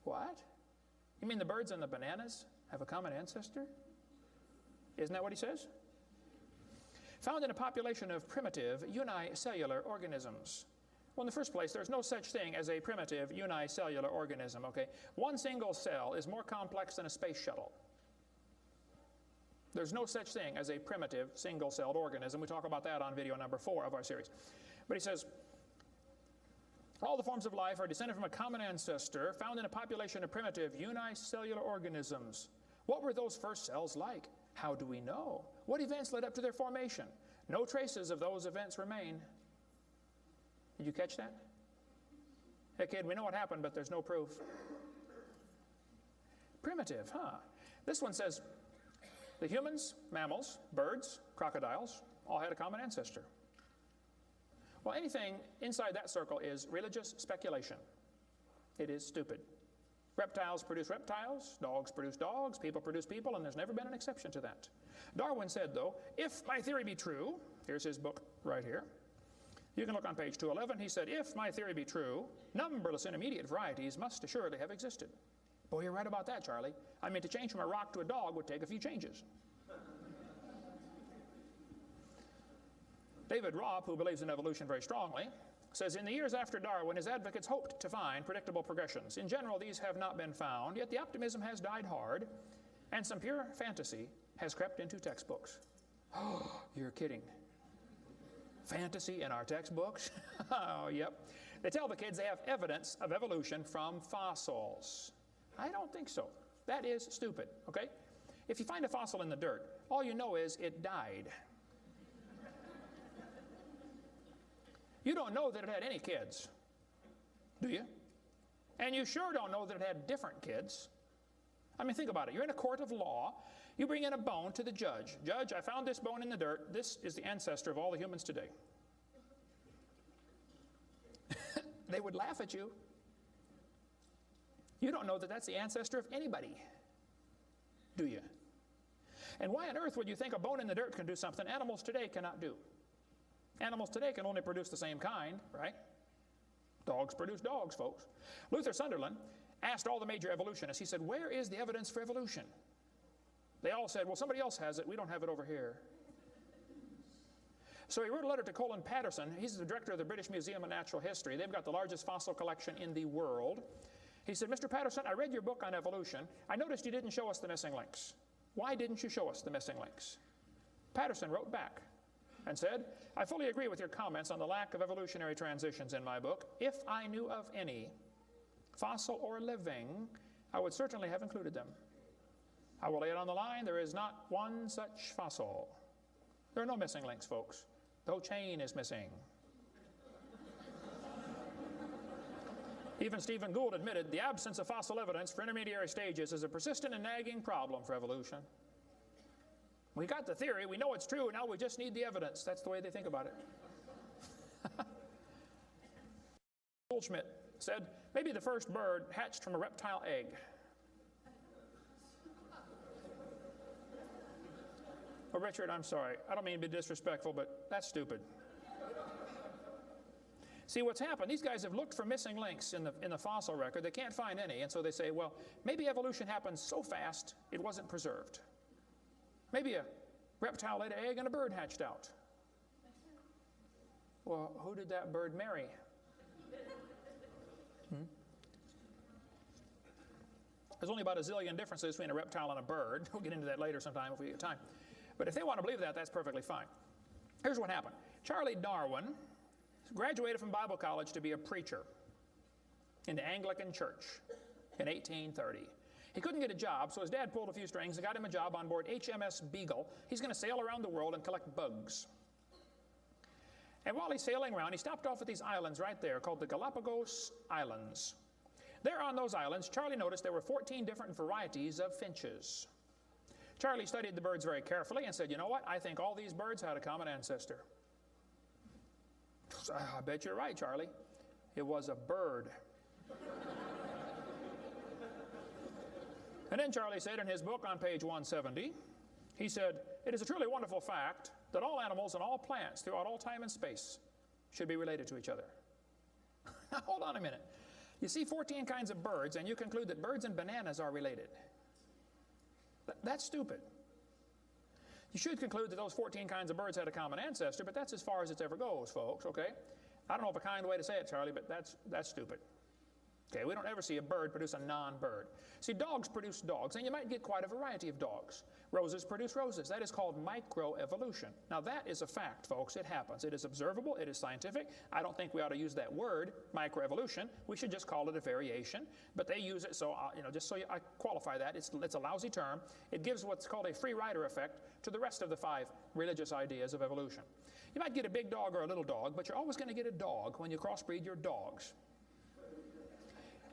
What? You mean the birds and the bananas have a common ancestor? Isn't that what he says? Found in a population of primitive unicellular organisms. Well, in the first place, there's no such thing as a primitive unicellular organism, okay? One single cell is more complex than a space shuttle. There's no such thing as a primitive single-celled organism. We talk about that on video number 4 of our series. But he says, all the forms of life are descended from a common ancestor found in a population of primitive unicellular organisms. What were those first cells like? How do we know? What events led up to their formation? No traces of those events remain. Did you catch that? Hey kid, we know what happened, but there's no proof. Primitive, huh? This one says, the humans, mammals, birds, crocodiles, all had a common ancestor. Well, anything inside that circle is religious speculation. It is stupid. Reptiles produce reptiles, dogs produce dogs, people produce people, and there's never been an exception to that. Darwin said, though, if my theory be true, here's his book right here. You can look on page 211. He said, if my theory be true, numberless intermediate varieties must assuredly have existed. Boy, you're right about that, Charlie. I mean, to change from a rock to a dog would take a few changes. David Robb, who believes in evolution very strongly, says, in the years after Darwin, his advocates hoped to find predictable progressions. In general, these have not been found, yet the optimism has died hard, and some pure fantasy has crept into textbooks. Oh, you're kidding. Fantasy in our textbooks? Oh, yep. They tell the kids they have evidence of evolution from fossils. I don't think so. That is stupid, okay? If you find a fossil in the dirt, all you know is it died. You don't know that it had any kids, do you? And you sure don't know that it had different kids. I mean, think about it. You're in a court of law. You bring in a bone to the judge. Judge, I found this bone in the dirt. This is the ancestor of all the humans today. They would laugh at you. You don't know that that's the ancestor of anybody, do you? And why on earth would you think a bone in the dirt can do something animals today cannot do? Animals today can only produce the same kind, right? Dogs produce dogs, folks. Luther Sunderland asked all the major evolutionists, he said, where is the evidence for evolution? They all said, well, somebody else has it. We don't have it over here. So he wrote a letter to Colin Patterson. He's the director of the British Museum of Natural History. They've got the largest fossil collection in the world. He said, Mr. Patterson, I read your book on evolution. I noticed you didn't show us the missing links. Why didn't you show us the missing links? Patterson wrote back and said, I fully agree with your comments on the lack of evolutionary transitions in my book. If I knew of any, fossil or living, I would certainly have included them. I will lay it on the line, there is not one such fossil. There are no missing links, folks. The whole chain is missing. Even Stephen Gould admitted the absence of fossil evidence for intermediary stages is a persistent and nagging problem for evolution. We got the theory, we know it's true, now we just need the evidence. That's the way they think about it. Goldschmidt said, maybe the first bird hatched from a reptile egg. Oh, Richard, I'm sorry. I don't mean to be disrespectful, but that's stupid. See, what's happened, these guys have looked for missing links in the fossil record. They can't find any, and so they say, well, maybe evolution happened so fast it wasn't preserved. Maybe a reptile laid an egg and a bird hatched out. Well, who did that bird marry? There's only about a zillion differences between a reptile and a bird. We'll get into that later sometime if we get time. But if they want to believe that, that's perfectly fine. Here's what happened. Charlie Darwin graduated from Bible college to be a preacher in the Anglican church in 1830. He couldn't get a job, so his dad pulled a few strings and got him a job on board HMS Beagle. He's going to sail around the world and collect bugs. And while he's sailing around, he stopped off at these islands right there called the Galapagos Islands. There on those islands, Charlie noticed there were 14 different varieties of finches. Charlie studied the birds very carefully and said, you know what, I think all these birds had a common ancestor. I bet you're right, Charlie. It was a bird. And then Charlie said in his book on page 170, he said, it is a truly wonderful fact that all animals and all plants throughout all time and space should be related to each other. Now, hold on a minute. You see 14 kinds of birds, and you conclude that birds and bananas are related. That's stupid. You should conclude that those 14 kinds of birds had a common ancestor, but that's as far as it ever goes, folks, okay? I don't know of a kind way to say it, Charlie, but that's stupid. Okay, we don't ever see a bird produce a non-bird. See, dogs produce dogs, and you might get quite a variety of dogs. Roses produce roses. That is called microevolution. Now, that is a fact, folks. It happens. It is observable. It is scientific. I don't think we ought to use that word, microevolution. We should just call it a variation. But they use it, so, just so I qualify that, it's a lousy term. It gives what's called a free rider effect to the rest of the 5 religious ideas of evolution. You might get a big dog or a little dog, but you're always going to get a dog when you crossbreed your dogs.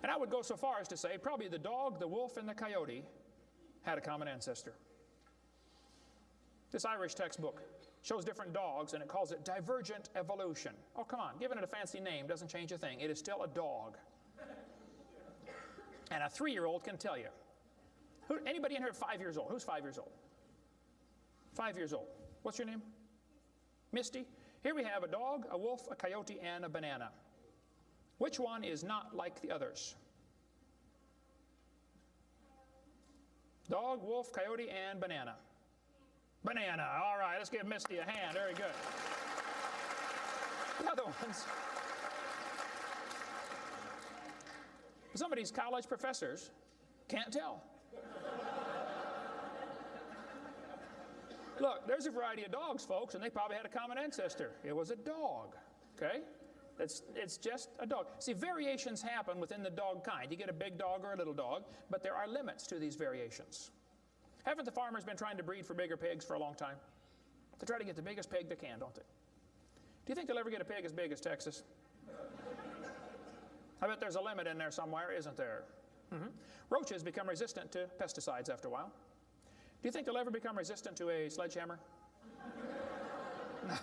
And I would go so far as to say probably the dog, the wolf, and the coyote had a common ancestor. This Irish textbook shows different dogs, and it calls it divergent evolution. Oh, come on, giving it a fancy name doesn't change a thing. It is still a dog. And a 3-year-old can tell you. Anybody in here 5 years old? Who's 5 years old? 5 years old. What's your name? Misty. Here we have a dog, a wolf, a coyote, and a banana. Which one is not like the others? Dog, wolf, coyote, and banana. Banana. All right, let's give Misty a hand. Very good. The other ones. Some of these college professors can't tell. Look, there's a variety of dogs, folks, and they probably had a common ancestor. It was a dog, okay? It's just a dog. See, variations happen within the dog kind. You get a big dog or a little dog, but there are limits to these variations. Haven't the farmers been trying to breed for bigger pigs for a long time? They try to get the biggest pig they can, don't they? Do you think they'll ever get a pig as big as Texas? I bet there's a limit in there somewhere, isn't there? Roaches become resistant to pesticides after a while. Do you think they'll ever become resistant to a sledgehammer?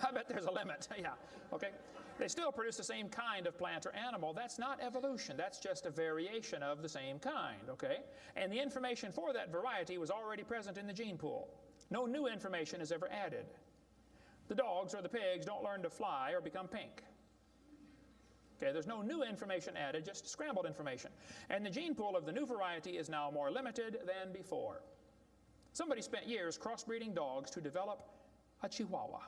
I bet there's a limit. Yeah, okay. They still produce the same kind of plant or animal. That's not evolution. That's just a variation of the same kind, okay? And the information for that variety was already present in the gene pool. No new information is ever added. The dogs or the pigs don't learn to fly or become pink. Okay, there's no new information added, just scrambled information. And the gene pool of the new variety is now more limited than before. Somebody spent years crossbreeding dogs to develop a Chihuahua.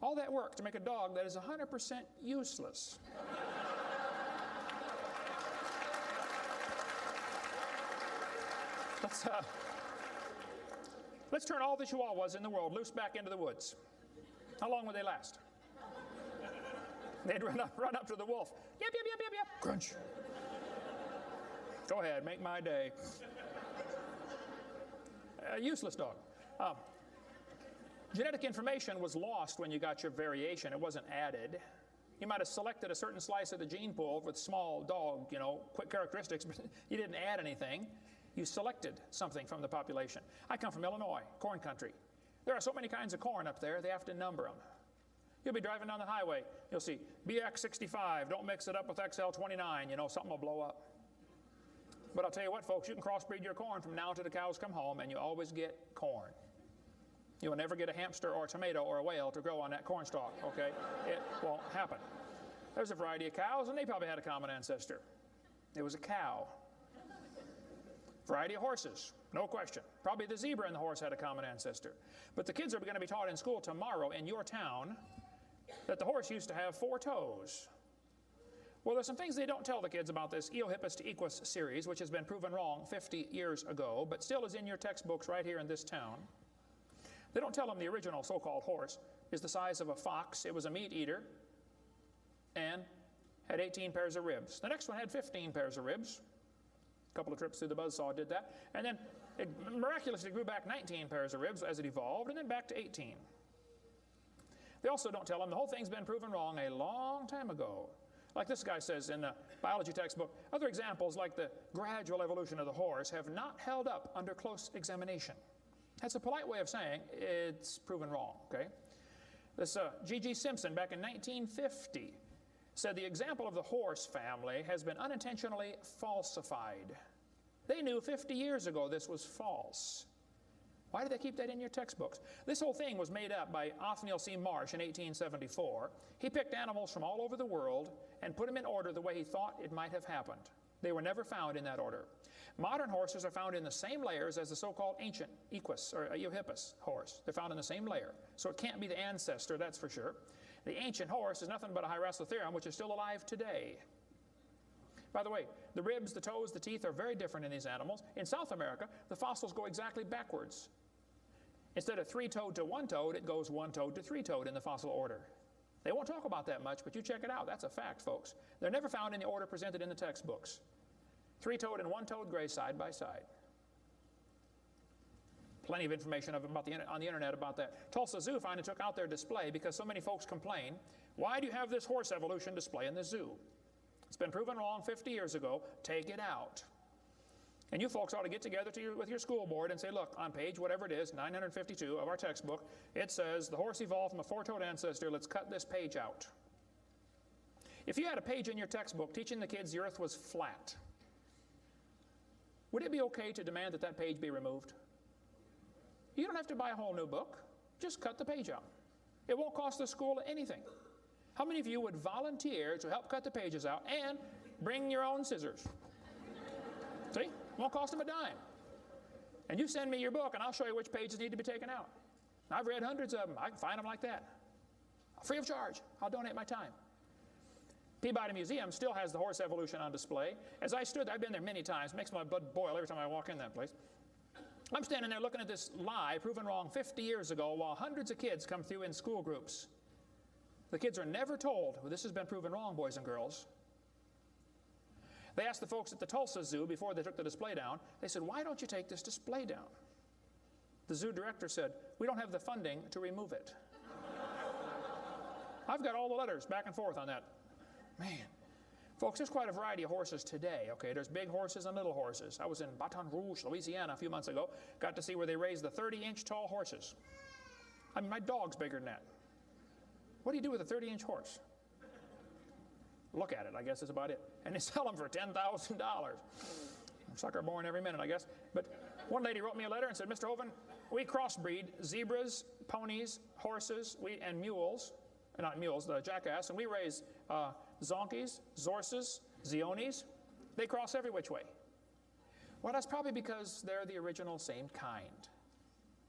All that work to make a dog that is 100% useless. Let's turn all the Chihuahuas in the world loose back into the woods. How long would they last? They'd run up to the wolf. Yep, yep, yep, yep, yep. Crunch. Go ahead, make my day. A useless dog. Genetic information was lost when you got your variation. It wasn't added. You might have selected a certain slice of the gene pool with small dog, quick characteristics, but you didn't add anything. You selected something from the population. I come from Illinois, corn country. There are so many kinds of corn up there, they have to number them. You'll be driving down the highway, you'll see BX65, don't mix it up with XL29, something will blow up. But I'll tell you what, folks, you can crossbreed your corn from now till the cows come home, and you always get corn. You will never get a hamster or a tomato or a whale to grow on that corn stalk, okay? It won't happen. There's a variety of cows, and they probably had a common ancestor. It was a cow. Variety of horses, no question. Probably the zebra and the horse had a common ancestor. But the kids are going to be taught in school tomorrow in your town that the horse used to have 4 toes. Well, there's some things they don't tell the kids about this Eohippus to Equus series, which has been proven wrong 50 years ago, but still is in your textbooks right here in this town. They don't tell them the original so-called horse is the size of a fox. It was a meat eater and had 18 pairs of ribs. The next one had 15 pairs of ribs. A couple of trips through the buzzsaw did that. And then it miraculously grew back 19 pairs of ribs as it evolved, and then back to 18. They also don't tell them the whole thing's been proven wrong a long time ago. Like this guy says in the biology textbook, other examples like the gradual evolution of the horse have not held up under close examination. That's a polite way of saying it's proven wrong, okay? This G.G. Simpson back in 1950 said the example of the horse family has been unintentionally falsified. They knew 50 years ago this was false. Why did they keep that in your textbooks? This whole thing was made up by Othniel C. Marsh in 1874. He picked animals from all over the world and put them in order the way he thought it might have happened. They were never found in that order. Modern horses are found in the same layers as the so-called ancient Equus or Eohippus horse. They're found in the same layer. So it can't be the ancestor, that's for sure. The ancient horse is nothing but a Hyracotherium, which is still alive today. By the way, the ribs, the toes, the teeth are very different in these animals. In South America, the fossils go exactly backwards. Instead of 3-toed to 1-toed, it goes 1-toed to 3-toed in the fossil order. They won't talk about that much, but you check it out. That's a fact, folks. They're never found in the order presented in the textbooks. 3-toed and 1-toed gray side by side. Plenty of information on the internet about that. Tulsa Zoo finally took out their display because so many folks complain, why do you have this horse evolution display in the zoo? It's been proven wrong 50 years ago. Take it out. And you folks ought to get together with your school board and say, look, on page whatever it is, 952 of our textbook, it says the horse evolved from a 4-toed ancestor. Let's cut this page out. If you had a page in your textbook teaching the kids the earth was flat, would it be okay to demand that that page be removed? You don't have to buy a whole new book. Just cut the page out. It won't cost the school anything. How many of you would volunteer to help cut the pages out and bring your own scissors? See? Won't cost them a dime. And you send me your book and I'll show you which pages need to be taken out. I've read hundreds of them. I can find them like that. Free of charge. I'll donate my time. Peabody Museum still has the horse evolution on display. As I stood there, I've been there many times. It makes my blood boil every time I walk in that place. I'm standing there looking at this lie proven wrong 50 years ago while hundreds of kids come through in school groups. The kids are never told, well, this has been proven wrong, boys and girls. They asked the folks at the Tulsa Zoo before they took the display down, they said, why don't you take this display down? The zoo director said, we don't have the funding to remove it. I've got all the letters back and forth on that. Man, folks, there's quite a variety of horses today, okay? There's big horses and little horses. I was in Baton Rouge, Louisiana a few months ago, got to see where they raised the 30-inch tall horses. I mean, my dog's bigger than that. What do you do with a 30-inch horse? Look at it, I guess is about it. And they sell them for $10,000. Sucker born every minute, I guess. But one lady wrote me a letter and said, Mr. Hovind, We crossbreed zebras, ponies, horses, and mules, not mules, the jackass, and we raise zonkies, zorses, zeonies. They cross every which way. Well, that's probably because they're the original same kind.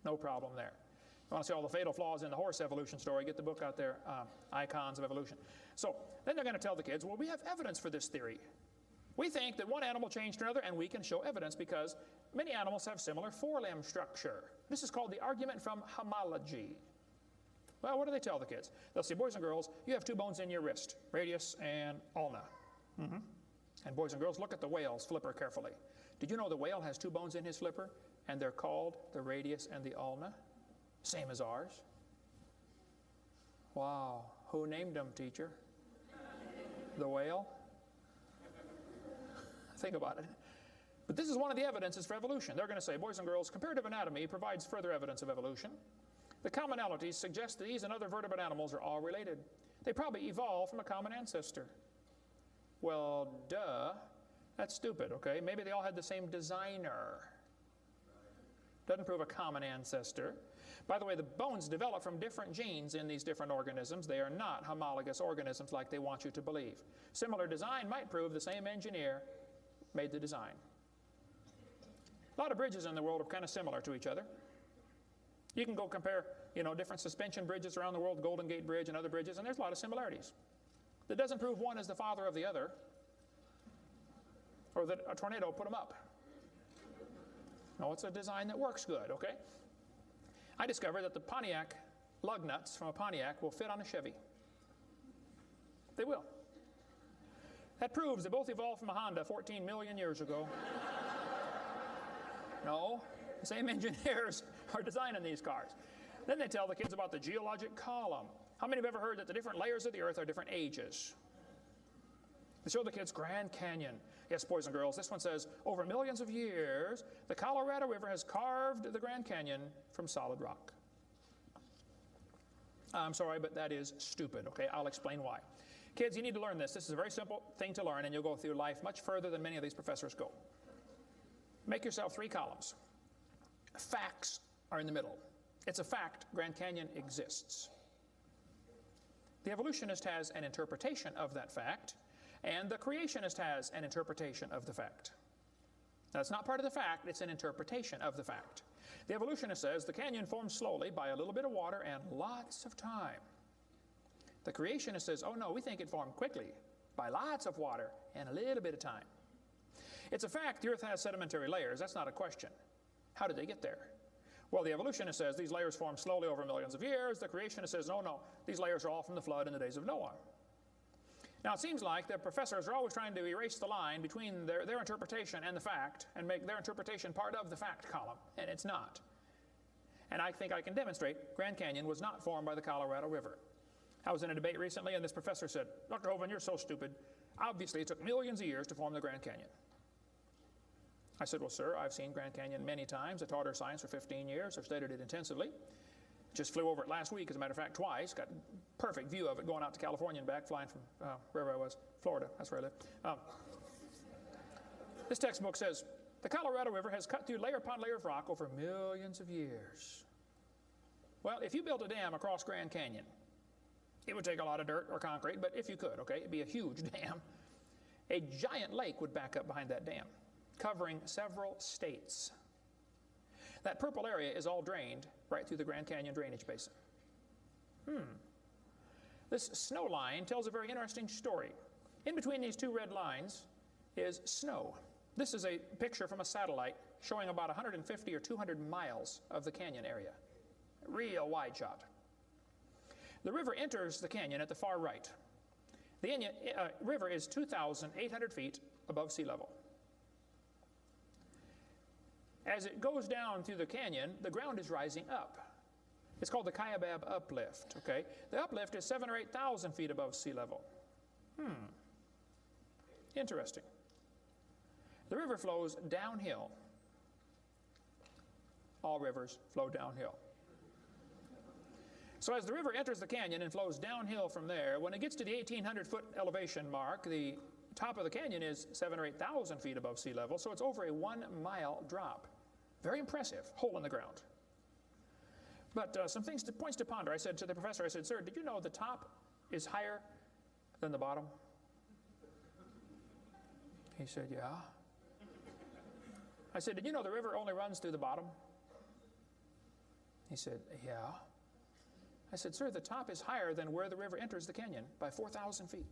No problem there. You want to see all the fatal flaws in the horse evolution story, get the book out there, Icons of Evolution. So then they're going to tell the kids, well, we have evidence for this theory. We think that one animal changed to another, and we can show evidence because many animals have similar forelimb structure. This is called the argument from homology. Well, what do they tell the kids? They'll say, boys and girls, you have two bones in your wrist, radius and ulna. And boys and girls, look at the whale's flipper carefully. Did you know the whale has two bones in his flipper, and they're called the radius and the ulna? Same as ours. Wow, who named them, teacher? The whale? Think about it. But this is one of the evidences for evolution. They're going to say, boys and girls, comparative anatomy provides further evidence of evolution. The commonalities suggest that these and other vertebrate animals are all related. They probably evolved from a common ancestor. Well, duh. That's stupid, okay? Maybe they all had the same designer. Doesn't prove a common ancestor. By the way, the bones develop from different genes in these different organisms. They are not homologous organisms like they want you to believe. Similar design might prove the same engineer made the design. A lot of bridges in the world are kind of similar to each other. You can go compare, different suspension bridges around the world, Golden Gate Bridge and other bridges, and there's a lot of similarities. That doesn't prove one is the father of the other, or that a tornado put them up. No, it's a design that works good, okay? I discovered that the Pontiac lug nuts from a Pontiac will fit on a Chevy. They will. That proves they both evolved from a Honda 14 million years ago. No, the same engineers are designing these cars. Then they tell the kids about the geologic column. How many have ever heard that the different layers of the earth are different ages? They show the kids Grand Canyon. Yes, boys and girls, this one says, over millions of years, the Colorado River has carved the Grand Canyon from solid rock. I'm sorry, but that is stupid, okay? I'll explain why. Kids, you need to learn this. This is a very simple thing to learn, and you'll go through life much further than many of these professors go. Make yourself 3 columns. Facts are in the middle. It's a fact Grand Canyon exists. The evolutionist has an interpretation of that fact, and the creationist has an interpretation of the fact. Now, it's not part of the fact, it's an interpretation of the fact. The evolutionist says the canyon formed slowly by a little bit of water and lots of time. The creationist says, oh no, we think it formed quickly by lots of water and a little bit of time. It's a fact the earth has sedimentary layers. That's not a question. How did they get there? Well, the evolutionist says these layers formed slowly over millions of years. The creationist says, no, these layers are all from the flood in the days of Noah. Now, it seems like the professors are always trying to erase the line between their interpretation and the fact and make their interpretation part of the fact column, and it's not. And I think I can demonstrate Grand Canyon was not formed by the Colorado River. I was in a debate recently, and this professor said, Dr. Hovind, you're so stupid. Obviously, it took millions of years to form the Grand Canyon. I said, well, sir, I've seen Grand Canyon many times. I taught earth science for 15 years. I've studied it intensively. Just flew over it last week, as a matter of fact, twice. Got a perfect view of it going out to California and back, flying from wherever I was, Florida. That's where I live. This textbook says, the Colorado River has cut through layer upon layer of rock over millions of years. Well, if you built a dam across Grand Canyon, it would take a lot of dirt or concrete, but if you could, okay, it'd be a huge dam. A giant lake would back up behind that dam, covering several states. That purple area is all drained right through the Grand Canyon drainage basin. This snow line tells a very interesting story. In between these 2 red lines is snow. This is a picture from a satellite showing about 150 or 200 miles of the canyon area. Real wide shot. The river enters the canyon at the far right. The river is 2,800 feet above sea level. As it goes down through the canyon, the ground is rising up. It's called the Kaibab uplift, okay? The uplift is 7,000 or 8,000 feet above sea level. Interesting. The river flows downhill. All rivers flow downhill. So as the river enters the canyon and flows downhill from there, when it gets to the 1,800-foot elevation mark, the top of the canyon is 7,000 or 8,000 feet above sea level, so it's over a 1-mile drop. Very impressive, hole in the ground. But some points to ponder. I said to the professor, I said, sir, did you know the top is higher than the bottom? He said, yeah. I said, did you know the river only runs through the bottom? He said, yeah. I said, sir, the top is higher than where the river enters the canyon by 4,000 feet.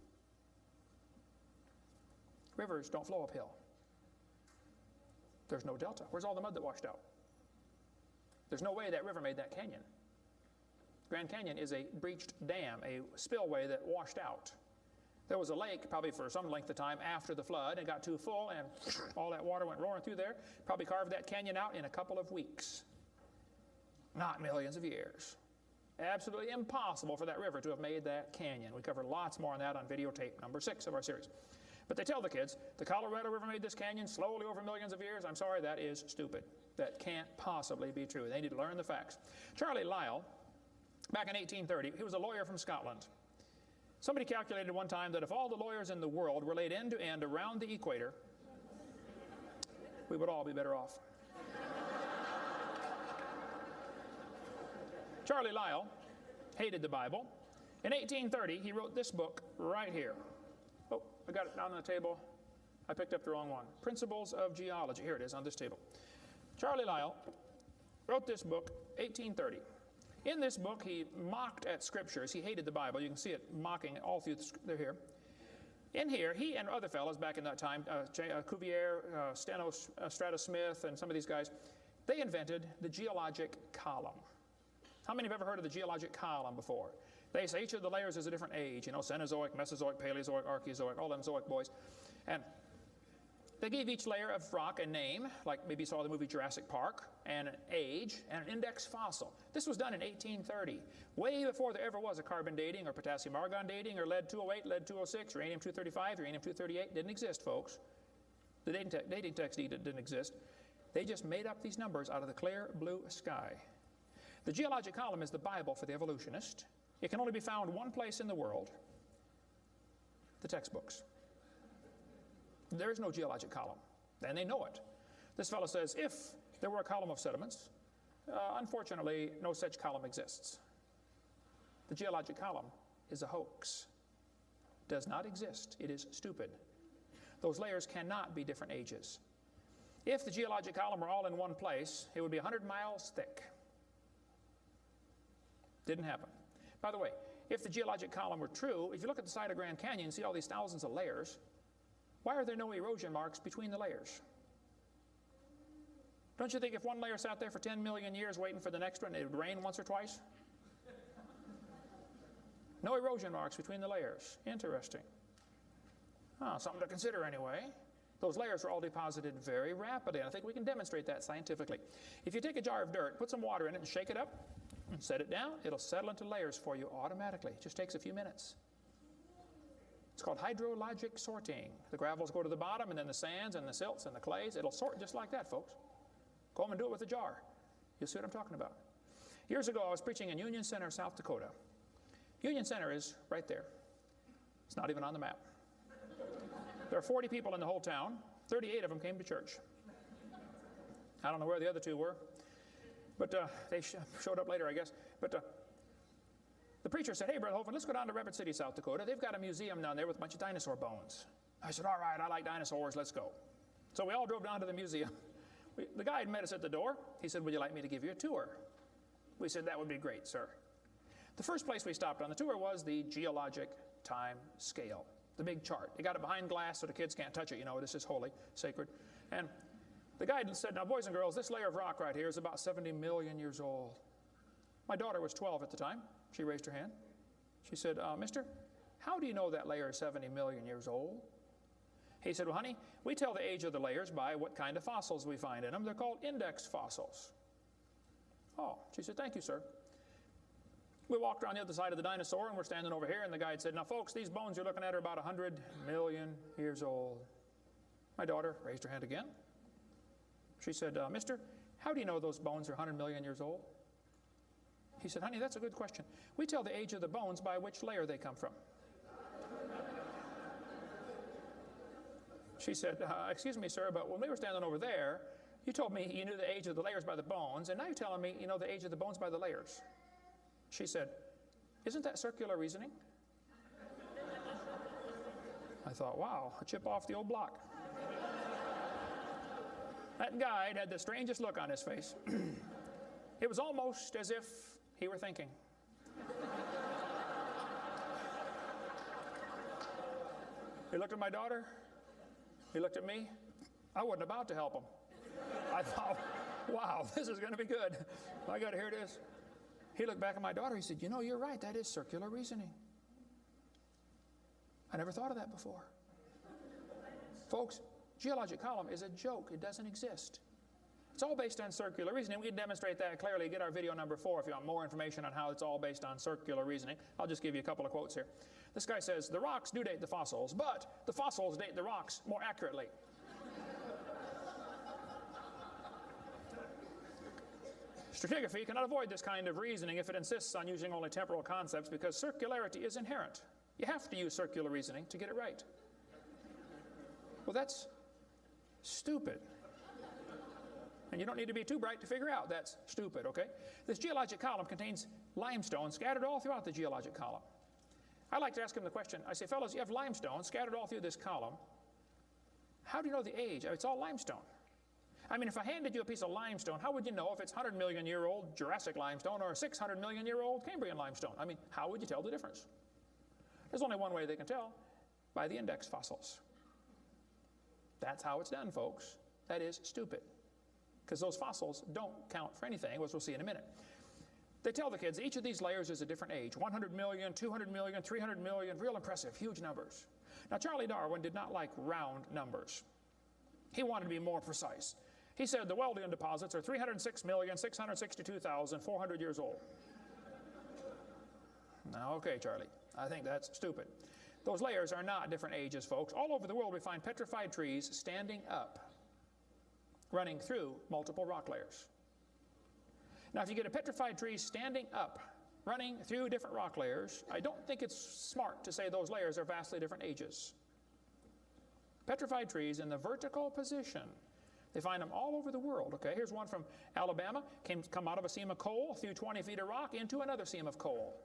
Rivers don't flow uphill. There's no delta. Where's all the mud that washed out? There's no way that river made that canyon. Grand Canyon is a breached dam, a spillway that washed out. There was a lake probably for some length of time after the flood and got too full and all that water went roaring through there. Probably carved that canyon out in a couple of weeks. Not millions of years. Absolutely impossible for that river to have made that canyon. We cover lots more on that on videotape number 6 of our series. But they tell the kids, the Colorado River made this canyon slowly over millions of years. I'm sorry, that is stupid. That can't possibly be true. They need to learn the facts. Charlie Lyell, back in 1830, he was a lawyer from Scotland. Somebody calculated one time that if all the lawyers in the world were laid end to end around the equator, we would all be better off. Charlie Lyell hated the Bible. In 1830, he wrote this book right here. Oh, I got it down on the table. I picked up the wrong one. Principles of Geology. Here it is on this table. Charlie Lyell wrote this book, 1830. In this book, he mocked at scriptures. He hated the Bible. You can see it mocking all through they're here. In here, he and other fellows back in that time, Cuvier, Stratus Smith, and some of these guys, they invented the geologic column. How many have ever heard of the geologic column before? They say each of the layers is a different age, you know, Cenozoic, Mesozoic, Paleozoic, Archeozoic, all them Zoic boys. And they gave each layer of rock a name, like maybe you saw the movie Jurassic Park, and an age, and an index fossil. This was done in 1830, way before there ever was a carbon dating or potassium argon dating or lead-208, lead-206, uranium-235, uranium-238. Didn't exist, folks. The dating text didn't exist. They just made up these numbers out of the clear blue sky. The geologic column is the Bible for the evolutionist. It can only be found one place in the world, the textbooks. There is no geologic column, and they know it. This fellow says, if there were a column of sediments, unfortunately, no such column exists. The geologic column is a hoax. Does not exist. It is stupid. Those layers cannot be different ages. If the geologic column were all in one place, it would be 100 miles thick. Didn't happen. By the way, if the geologic column were true, if you look at the side of Grand Canyon and see all these thousands of layers, why are there no erosion marks between the layers? Don't you think if one layer sat there for 10 million years waiting for the next one, it would rain once or twice? No erosion marks between the layers. Interesting. Something to consider anyway. Those layers are all deposited very rapidly, and I think we can demonstrate that scientifically. If you take a jar of dirt, put some water in it, and shake it up, and set it down, it'll settle into layers for you automatically. It just takes a few minutes. It's called hydrologic sorting. The gravels go to the bottom, and then the sands and the silts and the clays. It'll sort just like that, folks. Go home and do it with a jar. You'll see what I'm talking about. Years ago, I was preaching in Union Center, South Dakota. Union Center is right there. It's not even on the map. There are 40 people in the whole town. 38 of them came to church. I don't know where the other 2 were. But they showed up later, I guess. But the preacher said, hey, Brother Hovind, let's go down to Rapid City, South Dakota. They've got a museum down there with a bunch of dinosaur bones. I said, all right, I like dinosaurs, let's go. So we all drove down to the museum. The guide met us at the door. He said, would you like me to give you a tour? We said, that would be great, sir. The first place we stopped on the tour was the geologic time scale, the big chart. They got it behind glass so the kids can't touch it. You know, this is holy, sacred. And the guide said, now, boys and girls, this layer of rock right here is about 70 million years old. My daughter was 12 at the time. She raised her hand. She said, mister, how do you know that layer is 70 million years old? He said, well, honey, we tell the age of the layers by what kind of fossils we find in them. They're called index fossils. Oh, she said, thank you, sir. We walked around the other side of the dinosaur, and we're standing over here, and the guide said, now, folks, these bones you're looking at are about 100 million years old. My daughter raised her hand again. She said, mister, how do you know those bones are 100 million years old? He said, honey, that's a good question. We tell the age of the bones by which layer they come from. She said, excuse me, sir, but when we were standing over there, You told me you knew the age of the layers by the bones, and now you're telling me you know the age of the bones by the layers. She said, isn't that circular reasoning? I thought, wow, a chip off the old block. That guide had the strangest look on his face. It was almost as if he were thinking. He looked at my daughter. He looked at me. I wasn't about to help him. I thought, wow, this is going to be good. I got to hear this. He looked back at my daughter. He said, you know, you're right. That is circular reasoning. I never thought of that before. Folks, geologic column is a joke. It doesn't exist. It's all based on circular reasoning. We can demonstrate that clearly. Get our video number 4 if you want more information on how it's all based on circular reasoning. I'll just give you a couple of quotes here. This guy says, the rocks do date the fossils, but the fossils date the rocks more accurately. Stratigraphy cannot avoid this kind of reasoning if it insists on using only temporal concepts because circularity is inherent. You have to use circular reasoning to get it right. Well, that's stupid. And you don't need to be too bright to figure out that's stupid, okay? This geologic column contains limestone scattered all throughout the geologic column. I like to ask him the question, I say, fellows, you have limestone scattered all through this column. How do you know the age? It's all limestone. I mean, if I handed you a piece of limestone, how would you know if it's 100 million year old Jurassic limestone or 600 million year old Cambrian limestone? I mean, how would you tell the difference? There's only one way they can tell, by the index fossils. That's how it's done, folks. That is stupid. Because those fossils don't count for anything, as we'll see in a minute. They tell the kids each of these layers is a different age. 100 million, 200 million, 300 million, real impressive, huge numbers. Now, Charlie Darwin did not like round numbers. He wanted to be more precise. He said the Wealdian deposits are 306,662,400 years old. Now, okay, Charlie, I think that's stupid. Those layers are not different ages, folks. All over the world we find petrified trees standing up, running through multiple rock layers. Now, if you get a petrified tree standing up, running through different rock layers, I don't think it's smart to say those layers are vastly different ages. Petrified trees in the vertical position, they find them all over the world, okay? Here's one from Alabama, come out of a seam of coal, through 20 feet of rock, into another seam of coal.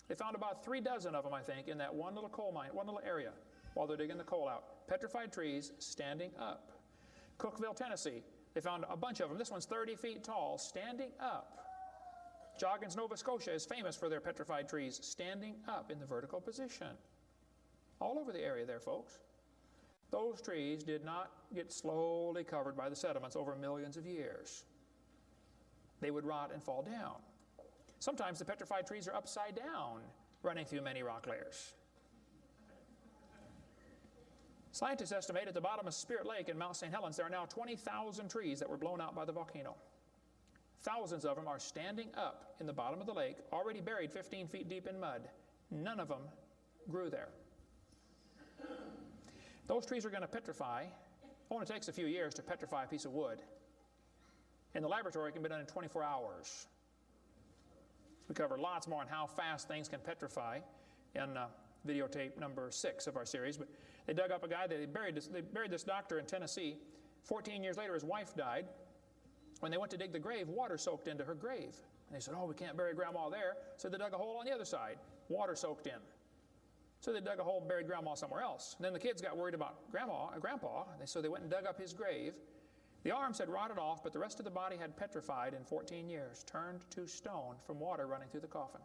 They found about 3 dozen of them, I think, in that one little coal mine, one little area, while they're digging the coal out. Petrified trees standing up. Cookeville, Tennessee, they found a bunch of them. This one's 30 feet tall, standing up. Joggins, Nova Scotia is famous for their petrified trees standing up in the vertical position. All over the area there, folks. Those trees did not get slowly covered by the sediments over millions of years. They would rot and fall down. Sometimes the petrified trees are upside down, running through many rock layers. Scientists estimate at the bottom of Spirit Lake in Mount St. Helens there are now 20,000 trees that were blown out by the volcano. Thousands of them are standing up in the bottom of the lake, already buried 15 feet deep in mud. None of them grew there. Those trees are going to petrify. It only takes a few years to petrify a piece of wood. In the laboratory, it can be done in 24 hours. We cover lots more on how fast things can petrify in videotape number 6 of our series. But they dug up a guy, they buried this doctor in Tennessee. 14 years later, his wife died. When they went to dig the grave, water soaked into her grave. And they said, oh, we can't bury Grandma there. So they dug a hole on the other side. Water soaked in. So they dug a hole and buried Grandma somewhere else. And then the kids got worried about Grandpa, so they went and dug up his grave. The arms had rotted off, but the rest of the body had petrified in 14 years, turned to stone from water running through the coffin.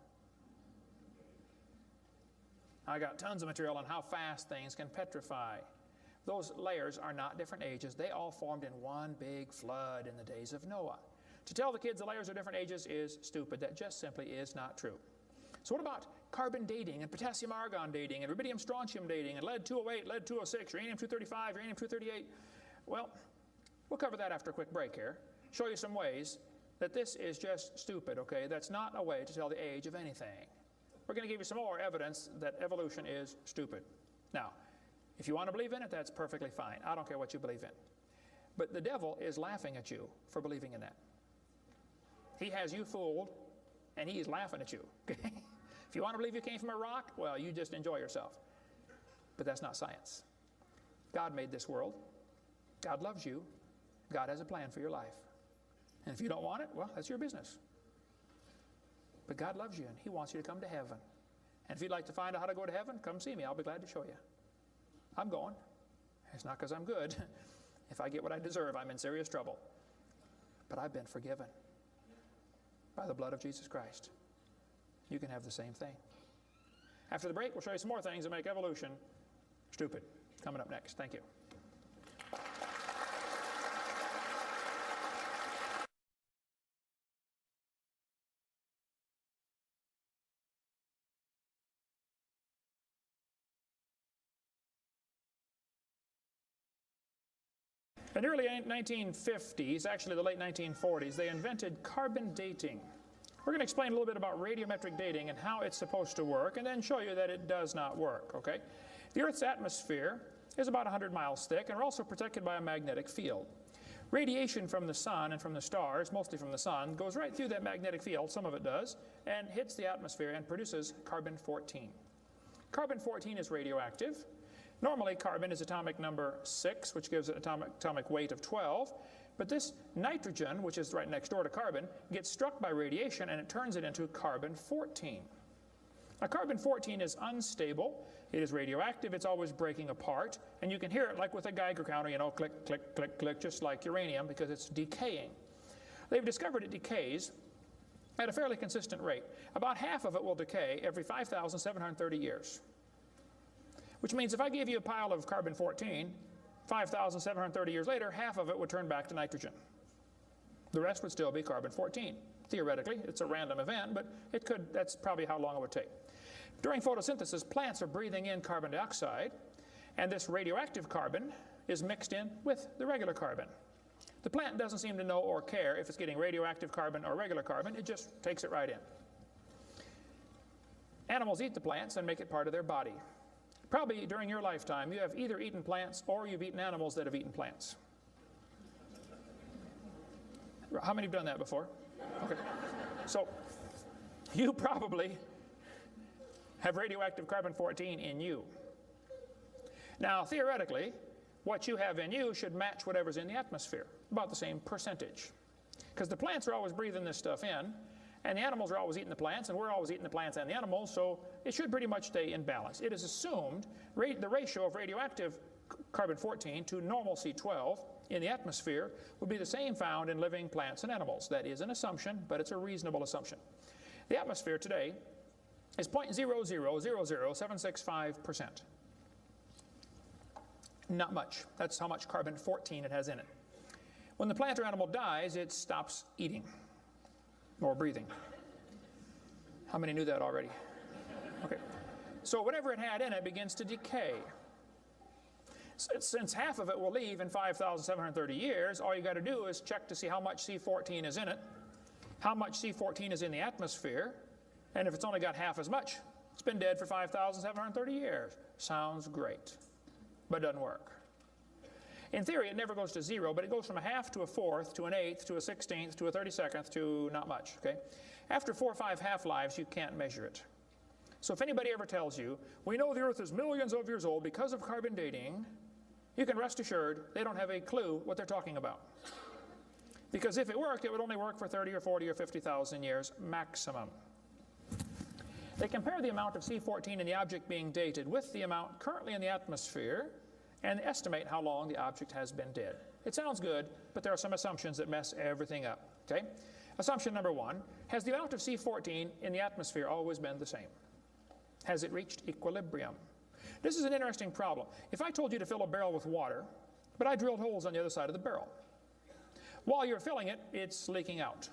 I got tons of material on how fast things can petrify. Those layers are not different ages. They all formed in one big flood in the days of Noah. To tell the kids the layers are different ages is stupid. That just simply is not true. So what about carbon dating and potassium argon dating and rubidium strontium dating and lead-208, lead-206, uranium-235, uranium-238? Well, we'll cover that after a quick break here. Show you some ways that this is just stupid, okay? That's not a way to tell the age of anything. We're going to give you some more evidence that evolution is stupid. Now, if you want to believe in it, that's perfectly fine. I don't care what you believe in. But the devil is laughing at you for believing in that. He has you fooled, and he's laughing at you. Okay? If you want to believe you came from a rock, well, you just enjoy yourself. But that's not science. God made this world. God loves you. God has a plan for your life. And if you don't want it, well, that's your business. But God loves you, and He wants you to come to heaven. And if you'd like to find out how to go to heaven, come see me. I'll be glad to show you. I'm going. It's not because I'm good. If I get what I deserve, I'm in serious trouble. But I've been forgiven by the blood of Jesus Christ. You can have the same thing. After the break, we'll show you some more things that make evolution stupid. Coming up next. Thank you. In the early 1950s, actually the late 1940s, they invented carbon dating. We're going to explain a little bit about radiometric dating and how it's supposed to work, and then show you that it does not work, okay? The Earth's atmosphere is about 100 miles thick, and we're also protected by a magnetic field. Radiation from the sun and from the stars, mostly from the sun, goes right through that magnetic field, some of it does, and hits the atmosphere and produces carbon-14. Carbon-14 is radioactive. Normally, carbon is atomic number 6, which gives it atomic weight of 12. But this nitrogen, which is right next door to carbon, gets struck by radiation and it turns it into carbon-14. Now, carbon-14 is unstable. It is radioactive. It's always breaking apart. And you can hear it like with a Geiger counter, you know, click, click, click, click, just like uranium, because it's decaying. They've discovered it decays at a fairly consistent rate. About half of it will decay every 5,730 years. Which means if I gave you a pile of carbon-14, 5,730 years later, half of it would turn back to nitrogen. The rest would still be carbon-14. Theoretically, it's a random event, but that's probably how long it would take. During photosynthesis, plants are breathing in carbon dioxide, and this radioactive carbon is mixed in with the regular carbon. The plant doesn't seem to know or care if it's getting radioactive carbon or regular carbon. It just takes it right in. Animals eat the plants and make it part of their body. Probably during your lifetime, you have either eaten plants or you've eaten animals that have eaten plants. How many have done that before? Okay. So you probably have radioactive carbon-14 in you. Now, theoretically, what you have in you should match whatever's in the atmosphere, about the same percentage. Because the plants are always breathing this stuff in, and the animals are always eating the plants, and we're always eating the plants and the animals, so it should pretty much stay in balance. It is assumed the ratio of radioactive carbon-14 to normal C12 in the atmosphere would be the same found in living plants and animals. That is an assumption, but it's a reasonable assumption. The atmosphere today is 0.0000765%. Not much. That's how much carbon-14 it has in it. When the plant or animal dies, it stops eating or breathing. How many knew that already? Okay. So whatever it had in it begins to decay. Since half of it will leave in 5,730 years, all you got to do is check to see how much C14 is in it, how much C14 is in the atmosphere, and if it's only got half as much, it's been dead for 5,730 years. Sounds great, but doesn't work. In theory, it never goes to zero, but it goes from a half to a fourth to an eighth to a 16th to a 32nd to not much, okay? After 4 or 5 half-lives, you can't measure it. So if anybody ever tells you, we know the Earth is millions of years old because of carbon dating, you can rest assured they don't have a clue what they're talking about. Because if it worked, it would only work for 30 or 40 or 50,000 years maximum. They compare the amount of C14 in the object being dated with the amount currently in the atmosphere and estimate how long the object has been dead. It sounds good, but there are some assumptions that mess everything up, okay? Assumption number 1, has the amount of C14 in the atmosphere always been the same? Has it reached equilibrium? This is an interesting problem. If I told you to fill a barrel with water, but I drilled holes on the other side of the barrel, while you're filling it, it's leaking out.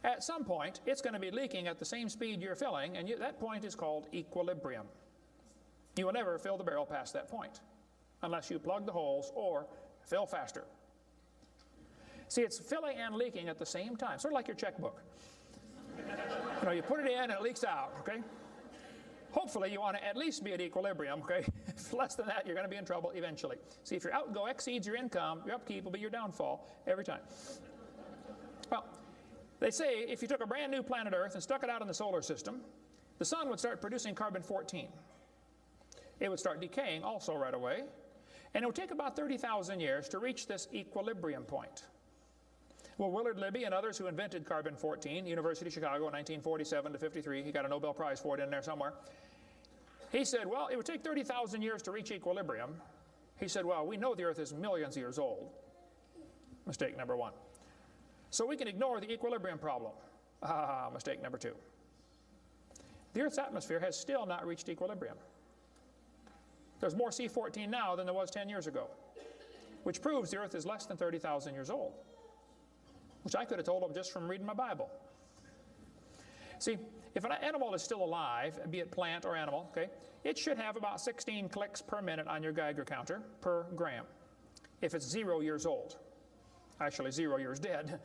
At some point, it's going to be leaking at the same speed you're filling, and that point is called equilibrium. You will never fill the barrel past that point unless you plug the holes or fill faster. See, it's filling and leaking at the same time, sort of like your checkbook. You know, you put it in and it leaks out, okay? Hopefully you want to at least be at equilibrium, okay? If less than that, you're going to be in trouble eventually. See, if your outgo exceeds your income, your upkeep will be your downfall every time. Well, they say if you took a brand new planet Earth and stuck it out in the solar system, the sun would start producing carbon-14. It would start decaying also right away. And it would take about 30,000 years to reach this equilibrium point. Well, Willard Libby and others who invented carbon-14, University of Chicago in 1947 to 53, he got a Nobel Prize for it in there somewhere. He said, well, it would take 30,000 years to reach equilibrium. He said, well, we know the Earth is millions of years old. Mistake number one. So we can ignore the equilibrium problem. Mistake number two. The Earth's atmosphere has still not reached equilibrium. There's more C14 now than there was 10 years ago, which proves the Earth is less than 30,000 years old, which I could have told them just from reading my Bible. See, if an animal is still alive, be it plant or animal, okay, it should have about 16 clicks per minute on your Geiger counter per gram if it's 0 years old. Actually, 0 years dead.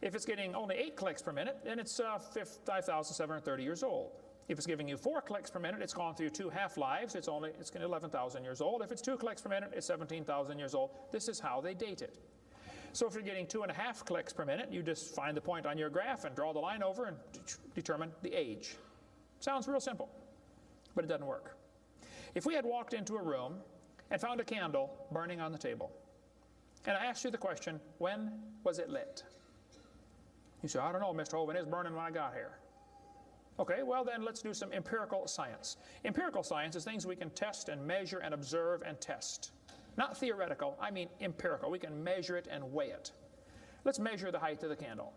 If it's getting only 8 clicks per minute, then it's 5,730 years old. If it's giving you 4 clicks per minute, it's gone through 2 half-lives. It's 11,000 years old. If it's 2 clicks per minute, it's 17,000 years old. This is how they date it. So if you're getting 2.5 clicks per minute, you just find the point on your graph and draw the line over and determine the age. Sounds real simple, but it doesn't work. If we had walked into a room and found a candle burning on the table, and I asked you the question, when was it lit? You say, I don't know, Mr. Hovind, it's burning when I got here. Okay, well then let's do some empirical science. Empirical science is things we can test and measure and observe and test. Not theoretical, I mean empirical. We can measure it and weigh it. Let's measure the height of the candle.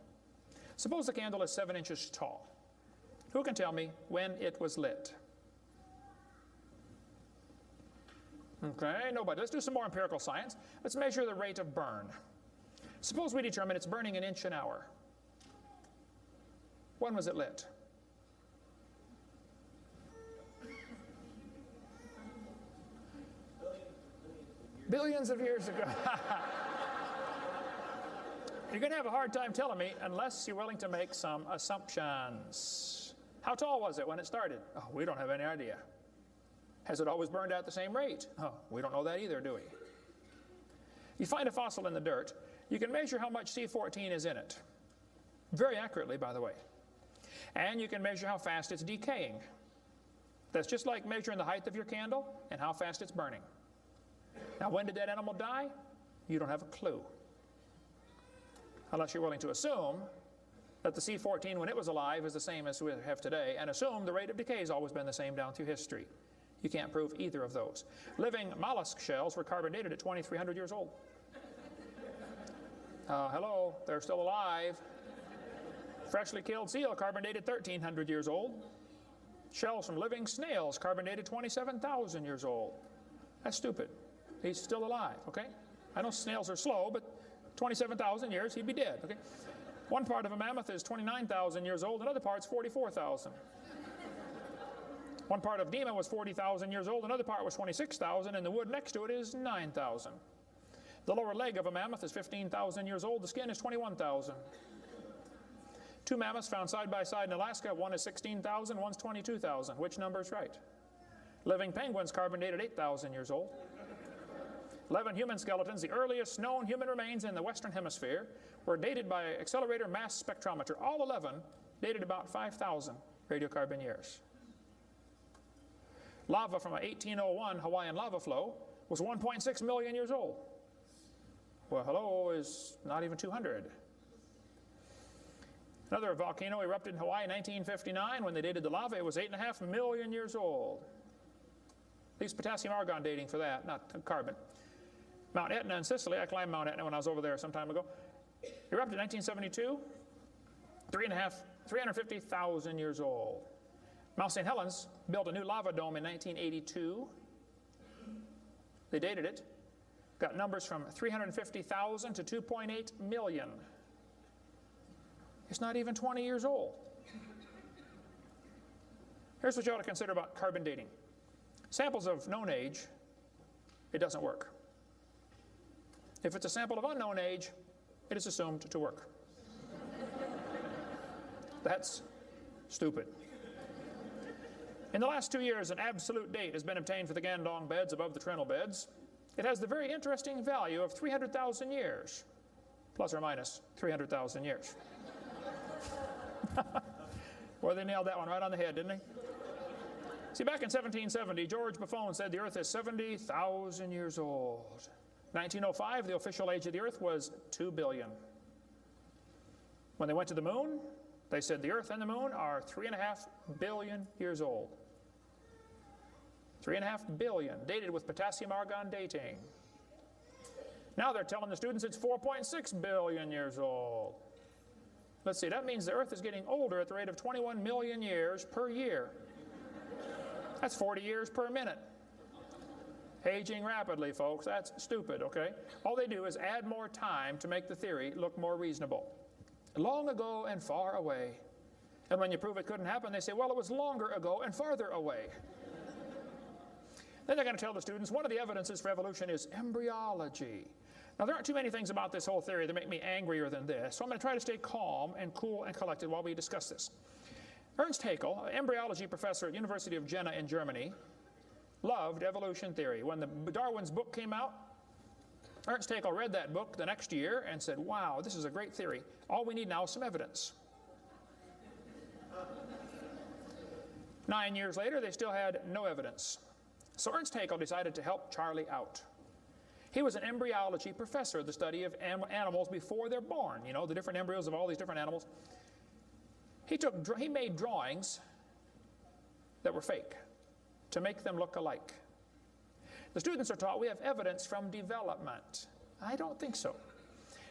Suppose the candle is 7 inches tall. Who can tell me when it was lit? Okay, nobody. Let's do some more empirical science. Let's measure the rate of burn. Suppose we determine it's burning 1 inch an hour. When was it lit? Billions of years ago. You're going to have a hard time telling me unless you're willing to make some assumptions. How tall was it when it started? Oh, we don't have any idea. Has it always burned at the same rate? Oh, we don't know that either, do we? You find a fossil in the dirt, you can measure how much C14 is in it. Very accurately, by the way. And you can measure how fast it's decaying. That's just like measuring the height of your candle and how fast it's burning. Now, when did that animal die? You don't have a clue. Unless you're willing to assume that the C14 when it was alive is the same as we have today, and assume the rate of decay has always been the same down through history. You can't prove either of those. Living mollusk shells were carbon dated at 2,300 years old. Hello, they're still alive. Freshly killed seal carbon dated 1,300 years old. Shells from living snails carbon dated 27,000 years old. That's stupid. He's still alive, okay? I know snails are slow, but 27,000 years, he'd be dead, okay? One part of a mammoth is 29,000 years old, another part's 44,000. One part of Dima was 40,000 years old, another part was 26,000, and the wood next to it is 9,000. The lower leg of a mammoth is 15,000 years old, the skin is 21,000. 2 mammoths found side by side in Alaska, one is 16,000, one's 22,000. Which number is right? Living penguins carbon dated 8,000 years old. 11 human skeletons, the earliest known human remains in the Western Hemisphere, were dated by accelerator mass spectrometer. All 11 dated about 5,000 radiocarbon years. Lava from a 1801 Hawaiian lava flow was 1.6 million years old. Well, hello is not even 200. Another volcano erupted in Hawaii in 1959. When they dated the lava, it was 8.5 million years old. At least potassium argon dating for that, not carbon. Mount Etna in Sicily, I climbed Mount Etna when I was over there some time ago, erupted in 1972, 350,000 years old. Mount St. Helens built a new lava dome in 1982. They dated it, got numbers from 350,000 to 2.8 million. It's not even 20 years old. Here's what you ought to consider about carbon dating. Samples of known age, it doesn't work. If it's a sample of unknown age, it is assumed to work. That's stupid. In the last 2 years, an absolute date has been obtained for the Gandong beds above the Trinil beds. It has the very interesting value of 300,000 years, plus or minus 300,000 years. Boy, they nailed that one right on the head, didn't they? See, back in 1770, George Buffon said the Earth is 70,000 years old. 1905, the official age of the Earth was 2 billion. When they went to the moon, they said the Earth and the moon are 3.5 billion years old. 3.5 billion, dated with potassium-argon dating. Now they're telling the students it's 4.6 billion years old. Let's see, that means the Earth is getting older at the rate of 21 million years per year. That's 40 years per minute. Aging rapidly, folks. That's stupid, okay? All they do is add more time to make the theory look more reasonable. Long ago and far away. And when you prove it couldn't happen, they say, well, it was longer ago and farther away. Then they're going to tell the students one of the evidences for evolution is embryology. Now, there aren't too many things about this whole theory that make me angrier than this, so I'm going to try to stay calm and cool and collected while we discuss this. Ernst Haeckel, an embryology professor at the University of Jena in Germany, loved evolution theory. When Darwin's book came out, Ernst Haeckel read that book the next year and said, wow, this is a great theory. All we need now is some evidence. 9 years later, they still had no evidence. So Ernst Haeckel decided to help Charlie out. He was an embryology professor, the study of animals before they're born, you know, the different embryos of all these different animals. He made drawings that were fake to make them look alike. The students are taught we have evidence from development. I don't think so.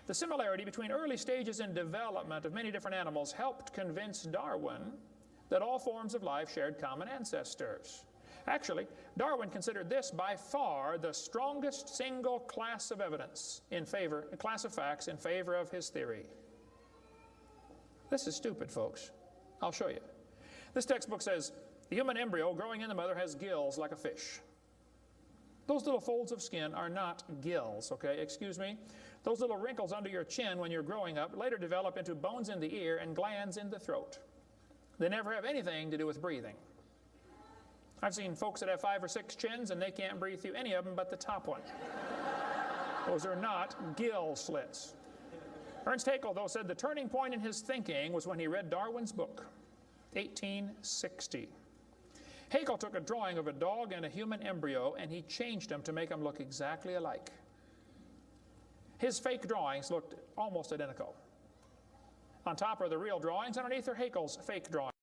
The similarity between early stages in development of many different animals helped convince Darwin that all forms of life shared common ancestors. Actually, Darwin considered this by far the strongest single class of evidence in favor, a class of facts in favor of his theory. This is stupid, folks. I'll show you. This textbook says, the human embryo growing in the mother has gills like a fish. Those little folds of skin are not gills, okay? Excuse me. Those little wrinkles under your chin when you're growing up later develop into bones in the ear and glands in the throat. They never have anything to do with breathing. I've seen folks that have 5 or 6 chins and they can't breathe through any of them but the top one. Those are not gill slits. Ernst Haeckel, though, said the turning point in his thinking was when he read Darwin's book, 1860. Haeckel took a drawing of a dog and a human embryo and he changed them to make them look exactly alike. His fake drawings looked almost identical. On top are the real drawings, underneath are Haeckel's fake drawings.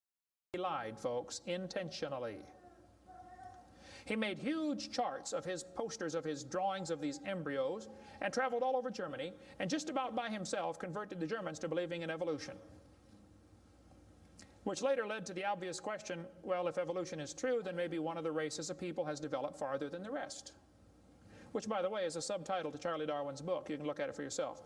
He lied, folks, intentionally. He made huge charts of his posters of his drawings of these embryos and traveled all over Germany and just about by himself converted the Germans to believing in evolution. Which later led to the obvious question, well, if evolution is true, then maybe one of the races of people has developed farther than the rest. Which, by the way, is a subtitle to Charlie Darwin's book. You can look at it for yourself.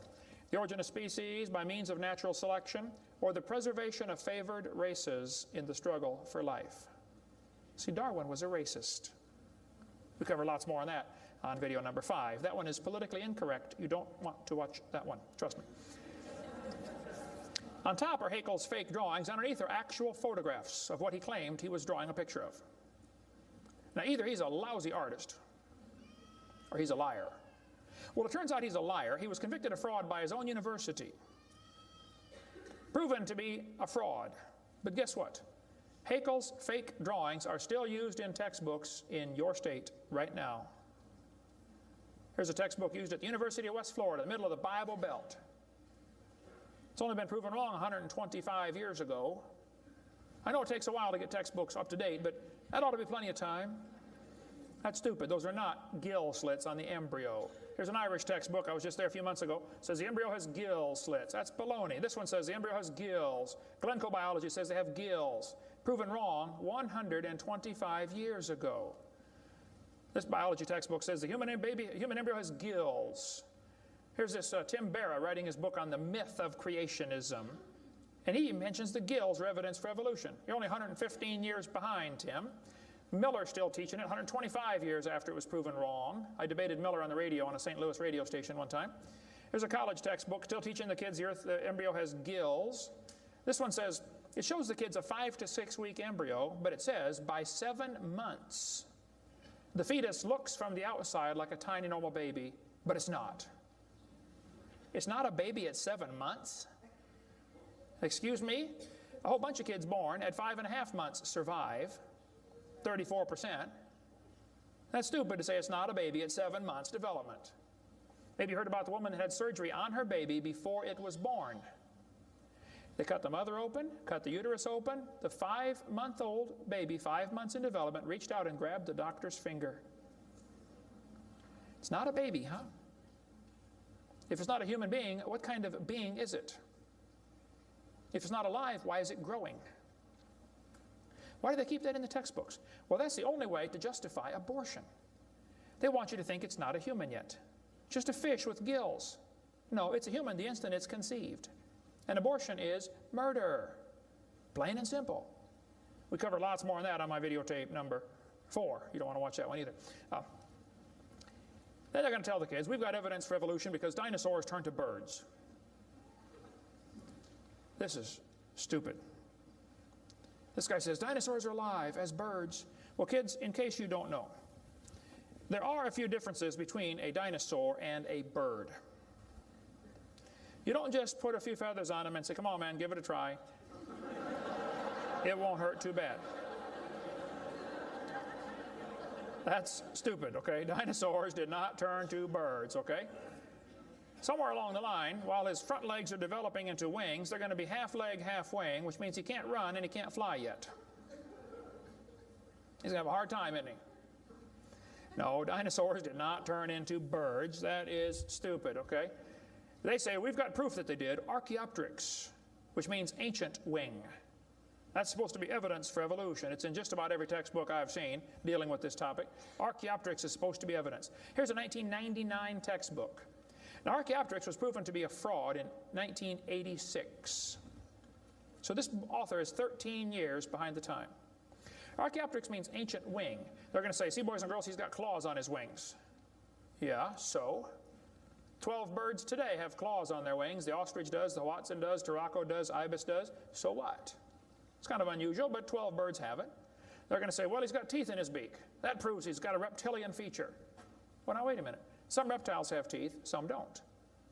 The Origin of Species by Means of Natural Selection, or the Preservation of Favored Races in the Struggle for Life. See, Darwin was a racist. We cover lots more on that on video number 5. That one is politically incorrect. You don't want to watch that one, trust me. On top are Haeckel's fake drawings. Underneath are actual photographs of what he claimed he was drawing a picture of. Now, either he's a lousy artist or he's a liar. Well, it turns out he's a liar. He was convicted of fraud by his own university. Proven to be a fraud. But guess what? Haeckel's fake drawings are still used in textbooks in your state right now. Here's a textbook used at the University of West Florida, in the middle of the Bible Belt. It's only been proven wrong 125 years ago. I know it takes a while to get textbooks up to date, but that ought to be plenty of time. That's stupid. Those are not gill slits on the embryo. Here's an Irish textbook. I was just there a few months ago. It says the embryo has gill slits. That's baloney. This one says the embryo has gills. Glencoe Biology says they have gills. Proven wrong 125 years ago. This biology textbook says the human embryo has gills. Here's this Tim Barra writing his book on the myth of creationism. And he mentions the gills are evidence for evolution. You're only 115 years behind, Tim. Miller's still teaching it 125 years after it was proven wrong. I debated Miller on the radio on a St. Louis radio station one time. There's a college textbook still teaching the kids the embryo has gills. This one says it shows the kids a 5 to 6 week embryo, but it says by 7 months the fetus looks from the outside like a tiny normal baby, but it's not. It's not a baby at 7 months. Excuse me? A whole bunch of kids born at 5.5 months survive. 34%. That's stupid to say it's not a baby at 7 months development. Maybe you heard about the woman that had surgery on her baby before it was born. They cut the mother open, cut the uterus open. The 5-month-old baby, 5 months in development, reached out and grabbed the doctor's finger. It's not a baby, huh? If it's not a human being, what kind of being is it? If it's not alive, why is it growing? Why do they keep that in the textbooks? Well, that's the only way to justify abortion. They want you to think it's not a human yet. Just a fish with gills. No, it's a human the instant it's conceived. And abortion is murder. Plain and simple. We cover lots more on that on my videotape number 4. You don't want to watch that one either. Then they're going to tell the kids, we've got evidence for evolution because dinosaurs turned to birds. This is stupid. This guy says, dinosaurs are alive as birds. Well, kids, in case you don't know, there are a few differences between a dinosaur and a bird. You don't just put a few feathers on them and say, come on, man, give it a try. It won't hurt too bad. That's stupid, okay? Dinosaurs did not turn to birds, okay? Somewhere along the line, while his front legs are developing into wings, they're going to be half leg, half wing, which means he can't run and he can't fly yet. He's going to have a hard time, isn't he? No, dinosaurs did not turn into birds. That is stupid, okay? They say, we've got proof that they did. Archaeopteryx, which means ancient wing. That's supposed to be evidence for evolution. It's in just about every textbook I've seen dealing with this topic. Archaeopteryx is supposed to be evidence. Here's a 1999 textbook. Now, Archaeopteryx was proven to be a fraud in 1986. So this author is 13 years behind the time. Archaeopteryx means ancient wing. They're going to say, see, boys and girls, he's got claws on his wings. Yeah, so? 12 birds today have claws on their wings. The ostrich does, the Watson does, Turako does, ibis does. So what? It's kind of unusual, but 12 birds have it. They're going to say, well, he's got teeth in his beak. That proves he's got a reptilian feature. Well, now, wait a minute. Some reptiles have teeth, some don't.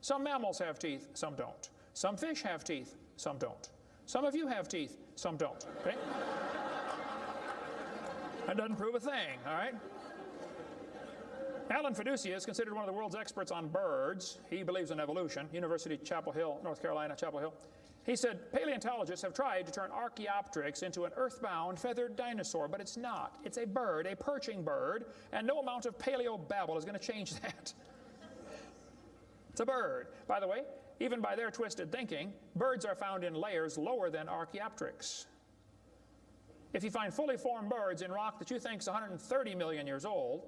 Some mammals have teeth, some don't. Some fish have teeth, some don't. Some of you have teeth, some don't. Okay? That doesn't prove a thing, all right? Alan Fiducia is considered one of the world's experts on birds. He believes in evolution. University of Chapel Hill, North Carolina, Chapel Hill. He said, paleontologists have tried to turn Archaeopteryx into an earthbound feathered dinosaur, but it's not. It's a bird, a perching bird, and no amount of paleo-babble is going to change that. It's a bird. By the way, even by their twisted thinking, birds are found in layers lower than Archaeopteryx. If you find fully formed birds in rock that you think is 130 million years old,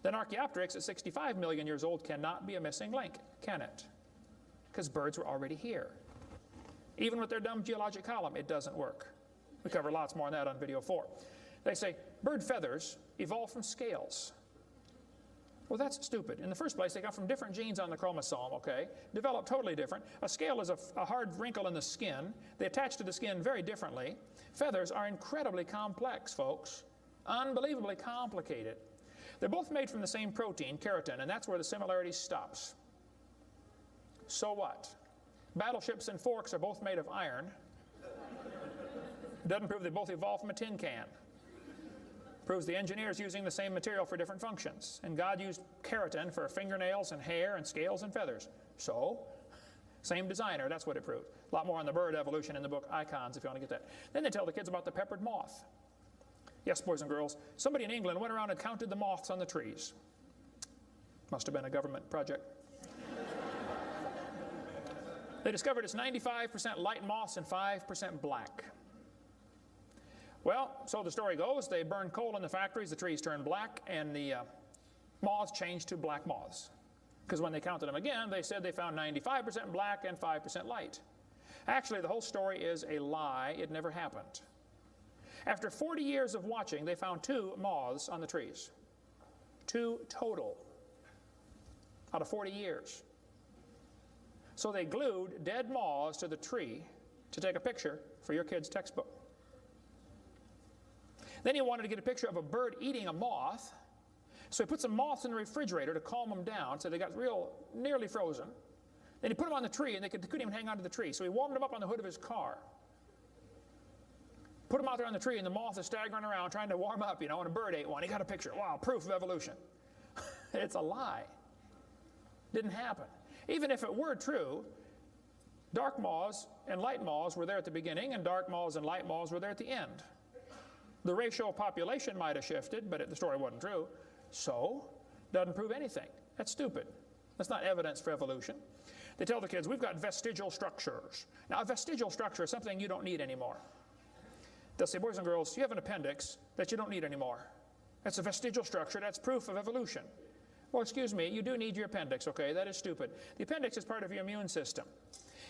then Archaeopteryx at 65 million years old cannot be a missing link, can it? Because birds were already here. Even with their dumb geologic column, it doesn't work. We cover lots more on that on video 4. They say bird feathers evolved from scales. Well, that's stupid. In the first place, they come from different genes on the chromosome, okay? Developed totally different. A scale is a hard wrinkle in the skin. They attach to the skin very differently. Feathers are incredibly complex, folks. Unbelievably complicated. They're both made from the same protein, keratin, and that's where the similarity stops. So what? Battleships and forks are both made of iron. Doesn't prove they both evolved from a tin can. Proves the engineer's using the same material for different functions. And God used keratin for fingernails and hair and scales and feathers. So, same designer, that's what it proves. A lot more on the bird evolution in the book Icons if you want to get that. Then they tell the kids about the peppered moth. Yes, boys and girls, somebody in England went around and counted the moths on the trees. Must have been a government project. They discovered it's 95% light moths and 5% black. Well, so the story goes, they burned coal in the factories, the trees turned black, and the moths changed to black moths. Because when they counted them again, they said they found 95% black and 5% light. Actually, the whole story is a lie. It never happened. After 40 years of watching, they found 2 moths on the trees. 2 total out of 40 years. So they glued dead moths to the tree to take a picture for your kid's textbook. Then he wanted to get a picture of a bird eating a moth, so he put some moths in the refrigerator to calm them down, so they got nearly frozen. Then he put them on the tree, and they couldn't even hang on to the tree, so he warmed them up on the hood of his car. Put them out there on the tree and the moth is staggering around trying to warm up, and a bird ate one. He got a picture. Wow, proof of evolution. It's a lie. Didn't happen. Even if it were true, dark moths and light moths were there at the beginning, and dark moths and light moths were there at the end. The ratio of population might have shifted, but the story wasn't true. So, doesn't prove anything. That's stupid. That's not evidence for evolution. They tell the kids, we've got vestigial structures. Now, a vestigial structure is something you don't need anymore. They'll say, boys and girls, you have an appendix that you don't need anymore. That's a vestigial structure. That's proof of evolution. Well, excuse me, you do need your appendix, okay? That is stupid. The appendix is part of your immune system.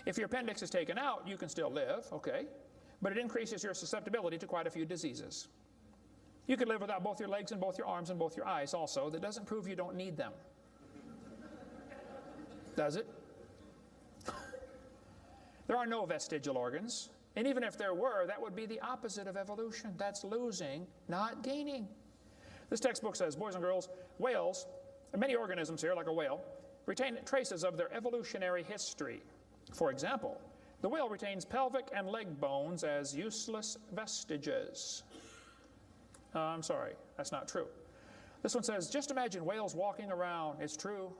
If your appendix is taken out, you can still live, okay? But it increases your susceptibility to quite a few diseases. You could live without both your legs and both your arms and both your eyes also. That doesn't prove you don't need them. Does it? There are no vestigial organs. And even if there were, that would be the opposite of evolution. That's losing, not gaining. This textbook says, boys and girls, whales, and many organisms here, like a whale, retain traces of their evolutionary history. For example, the whale retains pelvic and leg bones as useless vestiges. I'm sorry, that's not true. This one says, just imagine whales walking around. It's true.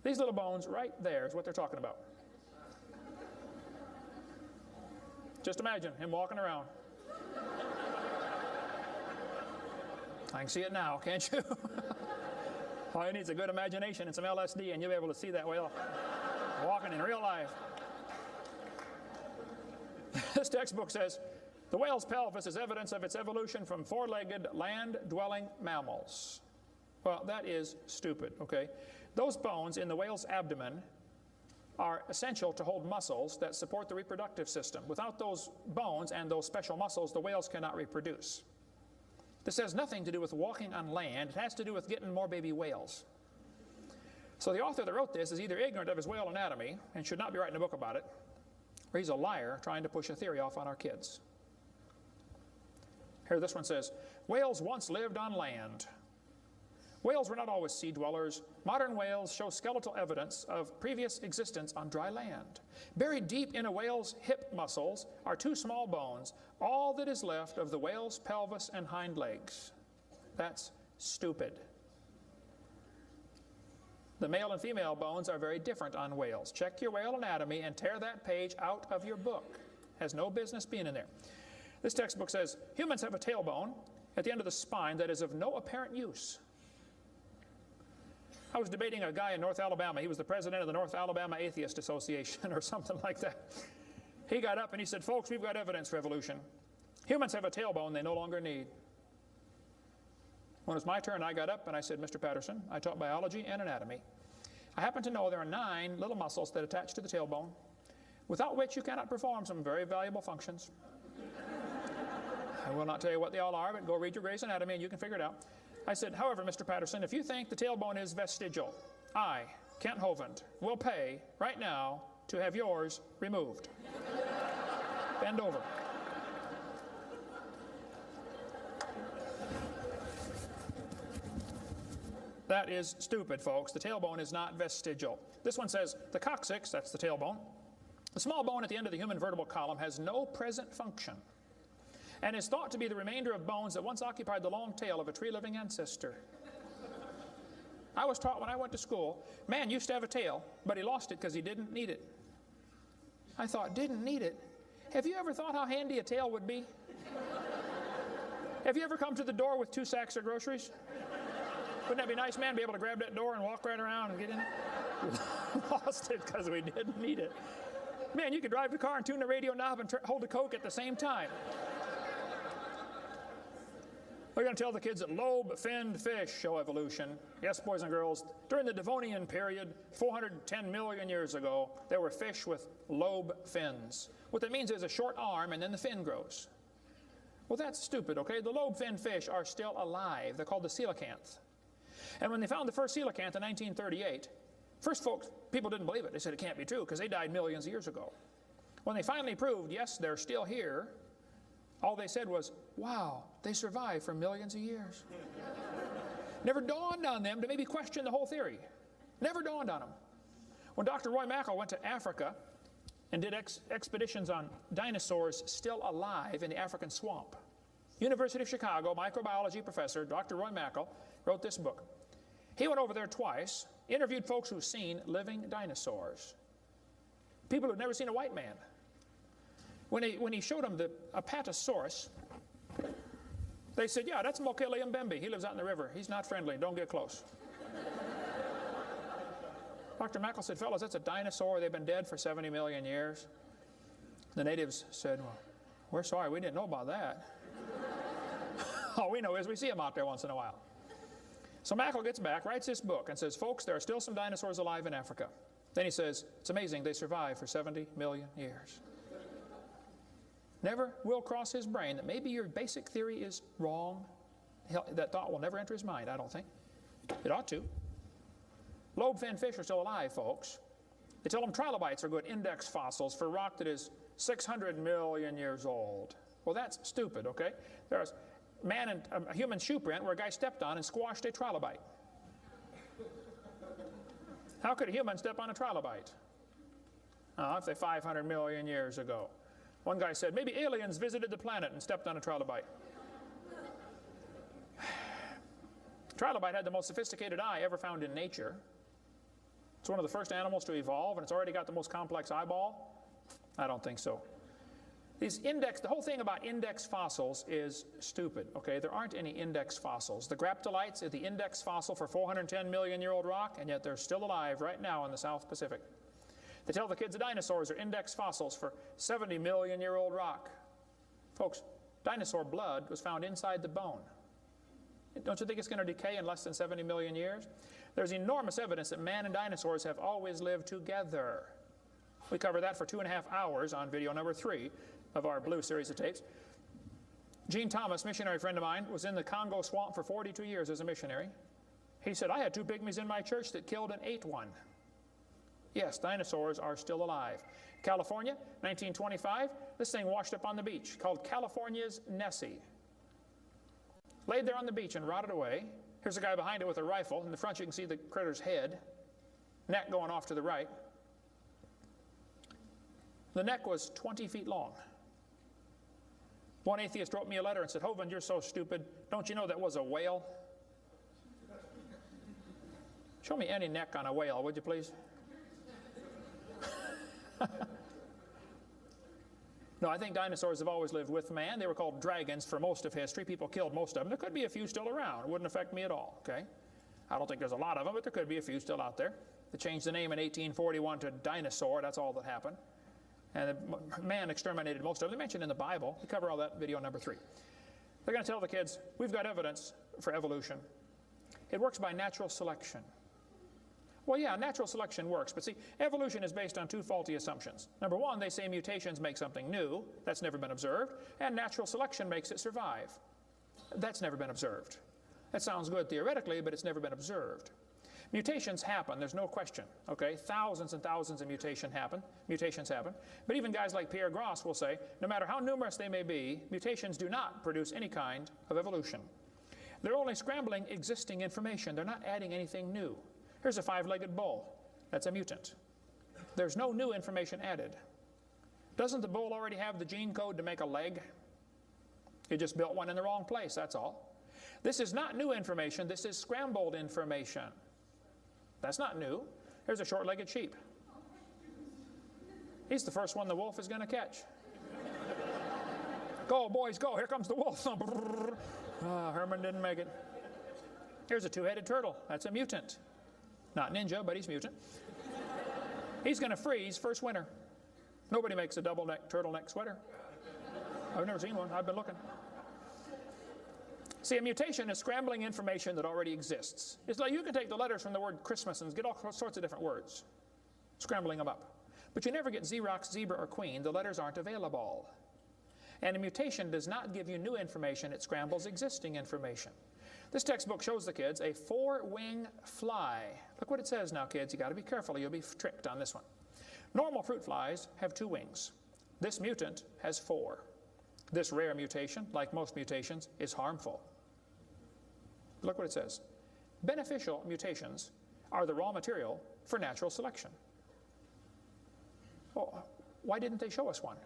These little bones right there is what they're talking about. Just imagine him walking around. I can see it now, can't you? All you need is a good imagination and some LSD, and you'll be able to see that whale walking in real life. This textbook says, the whale's pelvis is evidence of its evolution from four-legged, land-dwelling mammals. Well, that is stupid, okay? Those bones in the whale's abdomen are essential to hold muscles that support the reproductive system. Without those bones and those special muscles, the whales cannot reproduce. This has nothing to do with walking on land. It has to do with getting more baby whales. So the author that wrote this is either ignorant of his whale anatomy and should not be writing a book about it, or he's a liar trying to push a theory off on our kids. Here this one says, whales once lived on land. Whales were not always sea dwellers. Modern whales show skeletal evidence of previous existence on dry land. Buried deep in a whale's hip muscles are two small bones, all that is left of the whale's pelvis and hind legs. That's stupid. The male and female bones are very different on whales. Check your whale anatomy and tear that page out of your book. Has no business being in there. This textbook says, humans have a tailbone at the end of the spine that is of no apparent use. I was debating a guy in North Alabama. He was the president of the North Alabama Atheist Association or something like that. He got up and he said, folks, we've got evidence for evolution. Humans have a tailbone they no longer need. When it was my turn, I got up and I said, Mr. Patterson, I taught biology and anatomy. I happen to know there are 9 little muscles that attach to the tailbone, without which you cannot perform some very valuable functions. I will not tell you what they all are, but go read your Gray's Anatomy and you can figure it out. I said, however, Mr. Patterson, if you think the tailbone is vestigial, I, Kent Hovind, will pay right now to have yours removed. Bend over. That is stupid, folks. The tailbone is not vestigial. This one says, the coccyx, that's the tailbone, the small bone at the end of the human vertebral column, has no present function and is thought to be the remainder of bones that once occupied the long tail of a tree-living ancestor. I was taught when I went to school, man used to have a tail, but he lost it because he didn't need it. I thought, didn't need it? Have you ever thought how handy a tail would be? Have you ever come to the door with 2 sacks of groceries? Wouldn't that be nice, man, be able to grab that door and walk right around and get in it? Lost it because we didn't need it. Man, you could drive the car and tune the radio knob and hold a Coke at the same time. We're going to tell the kids that lobe-finned fish show evolution. Yes, boys and girls, during the Devonian period, 410 million years ago, there were fish with lobe fins. What that means is a short arm and then the fin grows. Well, that's stupid, okay? The lobe-finned fish are still alive. They're called the coelacanth. And when they found the first coelacanth in 1938, first people didn't believe it. They said it can't be true because they died millions of years ago. When they finally proved, yes, they're still here, all they said was, wow, they survived for millions of years. Never dawned on them to maybe question the whole theory. Never dawned on them. When Dr. Roy Mackal went to Africa and did expeditions on dinosaurs still alive in the African swamp. University of Chicago microbiology professor Dr. Roy Mackal wrote this book. He went over there twice, interviewed folks who've seen living dinosaurs, people who've never seen a white man. When he showed them the Apatosaurus, they said, yeah, that's Mokele Mbembe. He lives out in the river. He's not friendly. Don't get close. Dr. Mackal said, fellas, that's a dinosaur. They've been dead for 70 million years. The natives said, well, we're sorry. We didn't know about that. All we know is we see them out there once in a while. So Mackal gets back, writes this book, and says, folks, there are still some dinosaurs alive in Africa. Then he says, it's amazing they survived for 70 million years. Never will cross his brain that maybe your basic theory is wrong. That thought will never enter his mind, I don't think. It ought to. Lobe-finned fish are still alive, folks. They tell them trilobites are good index fossils for rock that is 600 million years old. Well, that's stupid, okay? There's a human shoe print where a guy stepped on and squashed a trilobite. How could a human step on a trilobite? If they're 500 million years ago. One guy said, maybe aliens visited the planet and stepped on a trilobite. Trilobite had the most sophisticated eye ever found in nature. It's one of the first animals to evolve, and it's already got the most complex eyeball. I don't think so. The whole thing about index fossils is stupid, okay? There aren't any index fossils. The graptolites are the index fossil for 410 million year old rock, and yet they're still alive right now in the South Pacific. They tell the kids the dinosaurs are index fossils for 70 million year old rock. Folks, dinosaur blood was found inside the bone. Don't you think it's going to decay in less than 70 million years? There's enormous evidence that man and dinosaurs have always lived together. We covered that for 2.5 hours on video number 3 of our blue series of tapes. Gene Thomas, missionary friend of mine, was in the Congo swamp for 42 years as a missionary. He said, I had 2 pygmies in my church that killed and ate one. Yes, dinosaurs are still alive. California, 1925, this thing washed up on the beach called California's Nessie. Laid there on the beach and rotted away. Here's a guy behind it with a rifle. In the front you can see the critter's head, neck going off to the right. The neck was 20 feet long. One atheist wrote me a letter and said, Hovind, you're so stupid. Don't you know that was a whale? Show me any neck on a whale, would you please? No, I think dinosaurs have always lived with man. They were called dragons for most of history. People killed most of them. There could be a few still around. It wouldn't affect me at all, okay? I don't think there's a lot of them, but there could be a few still out there. They changed the name in 1841 to dinosaur. That's all that happened. And man exterminated most of them. They're mentioned in the Bible. We cover all that video number 3. They're going to tell the kids, we've got evidence for evolution. It works by natural selection. Well, yeah, natural selection works, but see, evolution is based on 2 faulty assumptions. Number 1, they say mutations make something new. That's never been observed. And natural selection makes it survive. That's never been observed. That sounds good theoretically, but it's never been observed. Mutations happen, there's no question, okay? Thousands and thousands of mutations happen. But even guys like Pierre Gross will say, no matter how numerous they may be, mutations do not produce any kind of evolution. They're only scrambling existing information. They're not adding anything new. Here's a 5-legged bull. That's a mutant. There's no new information added. Doesn't the bull already have the gene code to make a leg? You just built one in the wrong place, that's all. This is not new information. This is scrambled information. That's not new. Here's a short-legged sheep. He's the first one the wolf is going to catch. Go, boys, go. Here comes the wolf. Herman didn't make it. Here's a 2-headed turtle. That's a mutant. Not ninja, but he's mutant. He's going to freeze first winter. Nobody makes a double-neck turtleneck sweater. I've never seen one. I've been looking. See, a mutation is scrambling information that already exists. It's like you can take the letters from the word Christmas and get all sorts of different words, scrambling them up. But you never get Xerox, zebra, or queen. The letters aren't available. And a mutation does not give you new information. It scrambles existing information. This textbook shows the kids a 4-wing fly. Look what it says now, kids. You got to be careful or you'll be tricked on this one. Normal fruit flies have 2 wings. This mutant has 4. This rare mutation, like most mutations, is harmful. Look what it says. Beneficial mutations are the raw material for natural selection. Well, Why didn't they show us one?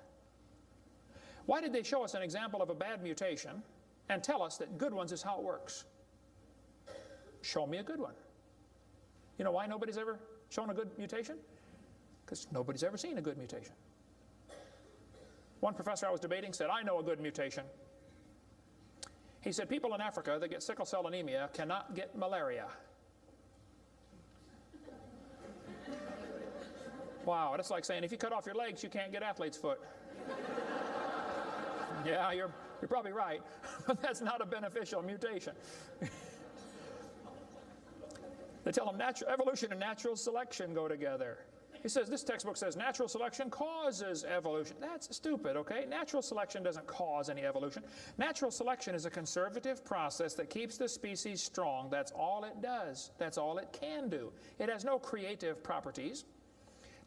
Why did they show us an example of a bad mutation and tell us that good ones is how it works? Show me a good one. You know why nobody's ever shown a good mutation? Because nobody's ever seen a good mutation. One professor I was debating said, I know a good mutation. He said, people in Africa that get sickle cell anemia cannot get malaria. Wow, that's like saying if you cut off your legs, you can't get athlete's foot. Yeah, you're probably right, but that's not a beneficial mutation. They tell them evolution and natural selection go together. He says, this textbook says natural selection causes evolution. That's stupid, okay? Natural selection doesn't cause any evolution. Natural selection is a conservative process that keeps the species strong. That's all it does. That's all it can do. It has no creative properties.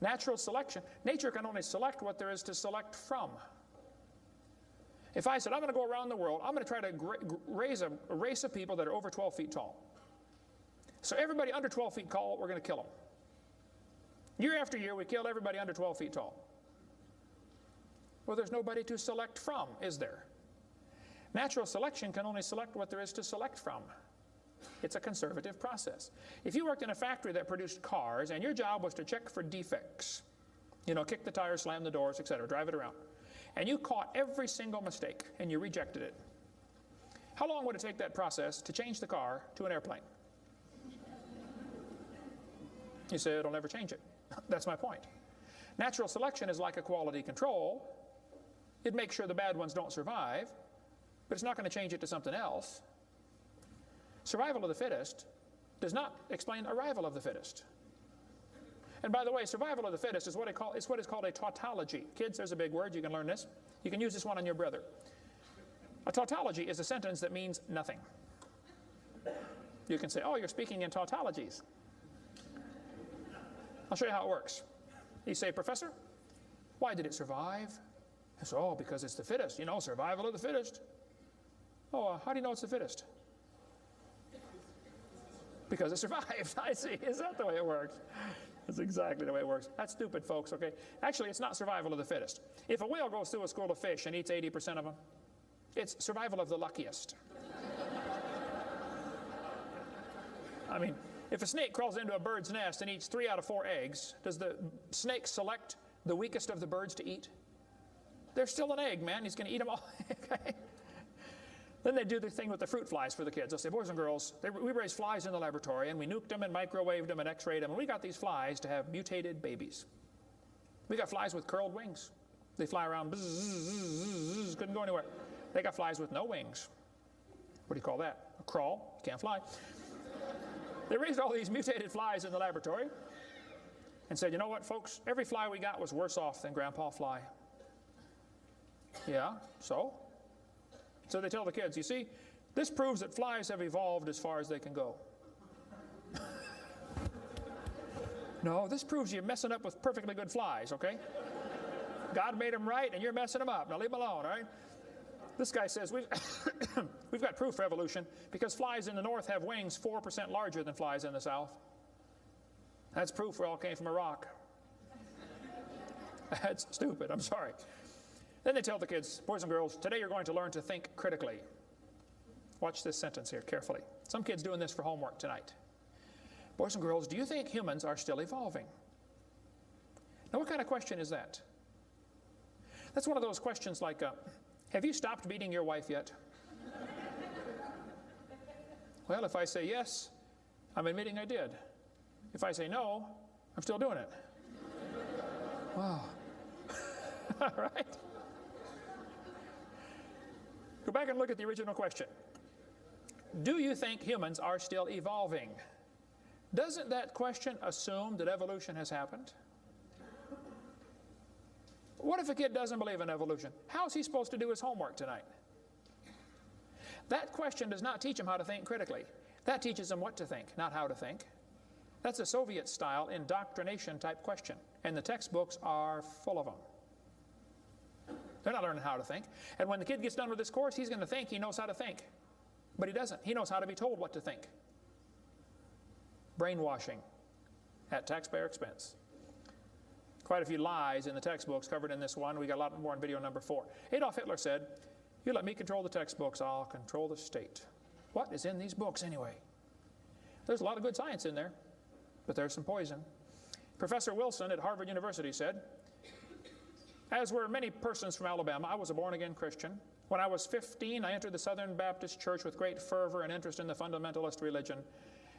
Natural selection, nature can only select what there is to select from. If I said, I'm going to go around the world, I'm going to try to raise a race of people that are over 12 feet tall. So everybody under 12 feet tall, we're going to kill them. Year after year, we kill everybody under 12 feet tall. Well, there's nobody to select from, is there? Natural selection can only select what there is to select from. It's a conservative process. If you worked in a factory that produced cars and your job was to check for defects, you know, kick the tires, slam the doors, etc., drive it around, and you caught every single mistake and you rejected it, how long would it take that process to change the car to an airplane? You say it'll never change it. That's my point. Natural selection is like a quality control. It makes sure the bad ones don't survive, but it's not going to change it to something else. Survival of the fittest does not explain arrival of the fittest. And by the way, survival of the fittest is what is called a tautology. Kids, there's a big word. You can learn this. You can use this one on your brother. A tautology is a sentence that means nothing. You can say, oh, you're speaking in tautologies. I'll show you how it works. You say, Professor, why did it survive? I say, oh, because it's the fittest. You know, survival of the fittest. Oh, how do you know it's the fittest? Because it survived. I see. Is that the way it works? That's exactly the way it works. That's stupid, folks, okay? Actually, it's not survival of the fittest. If a whale goes through a school of fish and eats 80% of them, it's survival of the luckiest. I mean, if a snake crawls into a bird's nest and eats 3 out of 4 eggs, does the snake select the weakest of the birds to eat? There's still an egg, man. He's going to eat them all. Okay? Then they do the thing with the fruit flies for the kids. They'll say, boys and girls, we raised flies in the laboratory, and we nuked them and microwaved them and x-rayed them, and we got these flies to have mutated babies. We got flies with curled wings. They fly around, bzz, bzz, bzz, bzz, couldn't go anywhere. They got flies with no wings. What do you call that? A crawl. You can't fly. They raised all these mutated flies in the laboratory and said, you know what, folks? Every fly we got was worse off than Grandpa Fly. Yeah, so? So they tell the kids, you see, this proves that flies have evolved as far as they can go. No, this proves you're messing up with perfectly good flies, okay? God made them right and you're messing them up. Now leave them alone, all right? This guy says, we've got proof for evolution because flies in the north have wings 4% larger than flies in the south. That's proof we all came from a rock. That's stupid, I'm sorry. Then they tell the kids, boys and girls, today you're going to learn to think critically. Watch this sentence here carefully. Some kids doing this for homework tonight. Boys and girls, do you think humans are still evolving? Now what kind of question is that? That's one of those questions like, have you stopped beating your wife yet? Well, if I say yes, I'm admitting I did. If I say no, I'm still doing it. Wow. All right. Go back and look at the original question. Do you think humans are still evolving? Doesn't that question assume that evolution has happened? What if a kid doesn't believe in evolution? How is he supposed to do his homework tonight? That question does not teach him how to think critically. That teaches him what to think, not how to think. That's a Soviet-style indoctrination type question, and the textbooks are full of them. They're not learning how to think. And when the kid gets done with this course, he's going to think he knows how to think. But he doesn't. He knows how to be told what to think. Brainwashing at taxpayer expense. Quite a few lies in the textbooks covered in this one. We got a lot more in video number 4. Adolf Hitler said, "You let me control the textbooks, I'll control the state." What is in these books anyway? There's a lot of good science in there, but there's some poison. Professor Wilson at Harvard University said, "As were many persons from Alabama, I was a born-again Christian. When I was 15, I entered the Southern Baptist Church with great fervor and interest in the fundamentalist religion.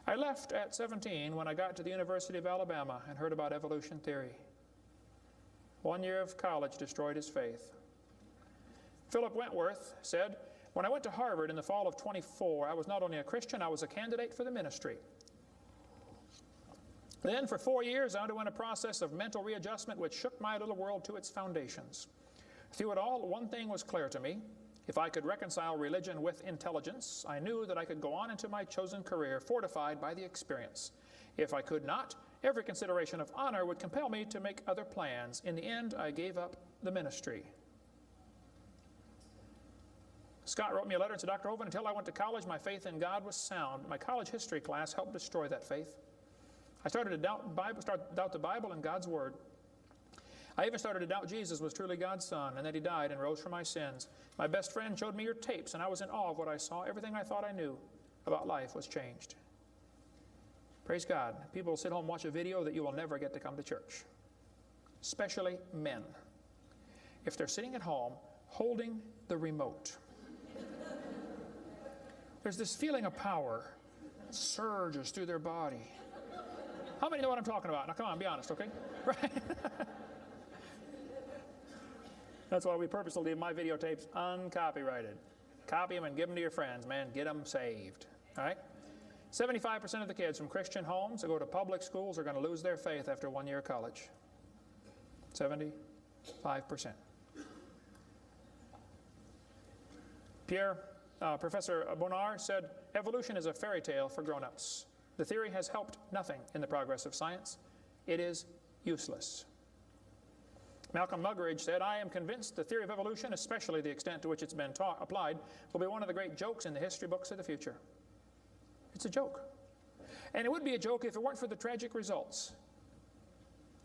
I left at 17 when I got to the University of Alabama and heard about evolution theory. 1 year of college destroyed his faith." Philip Wentworth said, "When I went to Harvard in the fall of 24, I was not only a Christian, I was a candidate for the ministry. Then for 4 years I underwent a process of mental readjustment which shook my little world to its foundations. Through it all, one thing was clear to me. If I could reconcile religion with intelligence, I knew that I could go on into my chosen career fortified by the experience. If I could not, every consideration of honor would compel me to make other plans. In the end, I gave up the ministry." Scott wrote me a letter and said, "Dr. Hovind, until I went to college, my faith in God was sound. My college history class helped destroy that faith. I started to doubt the Bible and God's Word. I even started to doubt Jesus was truly God's Son and that He died and rose for my sins. My best friend showed me your tapes, and I was in awe of what I saw. Everything I thought I knew about life was changed." Praise God. People will sit home and watch a video that you will never get to come to church, especially men, if they're sitting at home holding the remote. There's this feeling of power surges through their body. How many know what I'm talking about? Now come on, be honest, okay? Right? That's why we purposely leave my videotapes uncopyrighted. Copy them and give them to your friends, man. Get them saved, all right? 75% of the kids from Christian homes that go to public schools are going to lose their faith after 1 year of college. 75%. Professor Bonar said, "Evolution is a fairy tale for grown-ups. The theory has helped nothing in the progress of science. It is useless." Malcolm Muggeridge said, "I am convinced the theory of evolution, especially the extent to which it's been applied, will be one of the great jokes in the history books of the future." It's a joke. And it would be a joke if it weren't for the tragic results.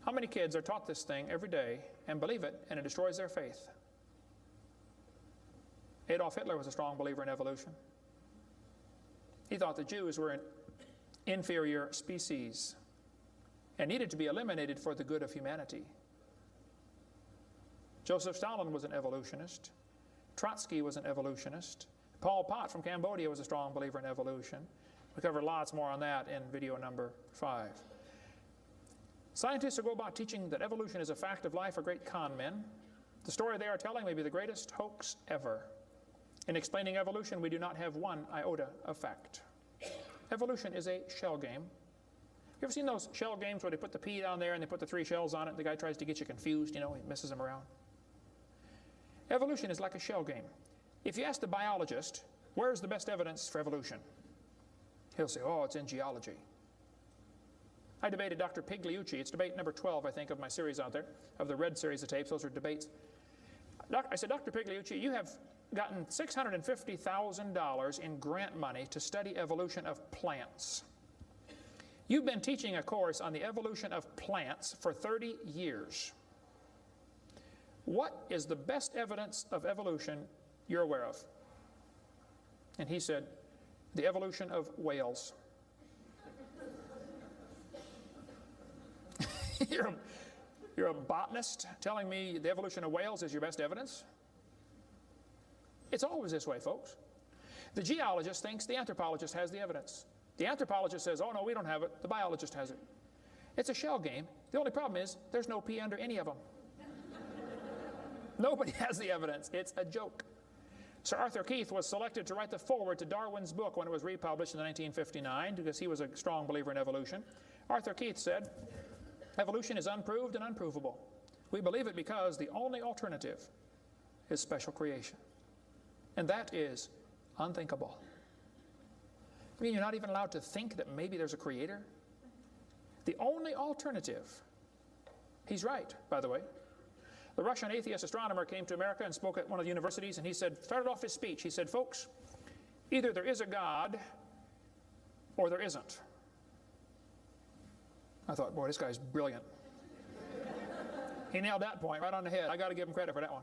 How many kids are taught this thing every day and believe it, and it destroys their faith? Adolf Hitler was a strong believer in evolution. He thought the Jews were an inferior species and needed to be eliminated for the good of humanity. Joseph Stalin was an evolutionist. Trotsky was an evolutionist. Pol Pot from Cambodia was a strong believer in evolution. We covered lots more on that in video number 5. Scientists who go about teaching that evolution is a fact of life are great con men. The story they are telling may be the greatest hoax ever. In explaining evolution, we do not have one iota of fact. Evolution is a shell game. You ever seen those shell games where they put the pea down there and they put the 3 shells on it and the guy tries to get you confused, you know, he messes them around? Evolution is like a shell game. If you ask the biologist, where's the best evidence for evolution? He'll say, oh, it's in geology. I debated Dr. Pigliucci. It's debate number 12, I think, of my series out there, of the red series of tapes. Those are debates. I said, Dr. Pigliucci, you have gotten $650,000 in grant money to study evolution of plants. You've been teaching a course on the evolution of plants for 30 years. What is the best evidence of evolution you're aware of? And he said, the evolution of whales. You're a botanist telling me the evolution of whales is your best evidence? It's always this way, folks. The geologist thinks the anthropologist has the evidence. The anthropologist says, oh no, we don't have it. The biologist has it. It's a shell game. The only problem is there's no pea under any of them. Nobody has the evidence. It's a joke. Sir Arthur Keith was selected to write the foreword to Darwin's book when it was republished in 1959 because he was a strong believer in evolution. Arthur Keith said, evolution is unproved and unprovable. We believe it because the only alternative is special creation. And that is unthinkable. I mean, you're not even allowed to think that maybe there's a creator? The only alternative, he's right, by the way. The Russian atheist astronomer came to America and spoke at one of the universities, and he said, started off his speech, he said, folks, either there is a God or there isn't. I thought, boy, this guy's brilliant. He nailed that point right on the head. I got to give him credit for that one.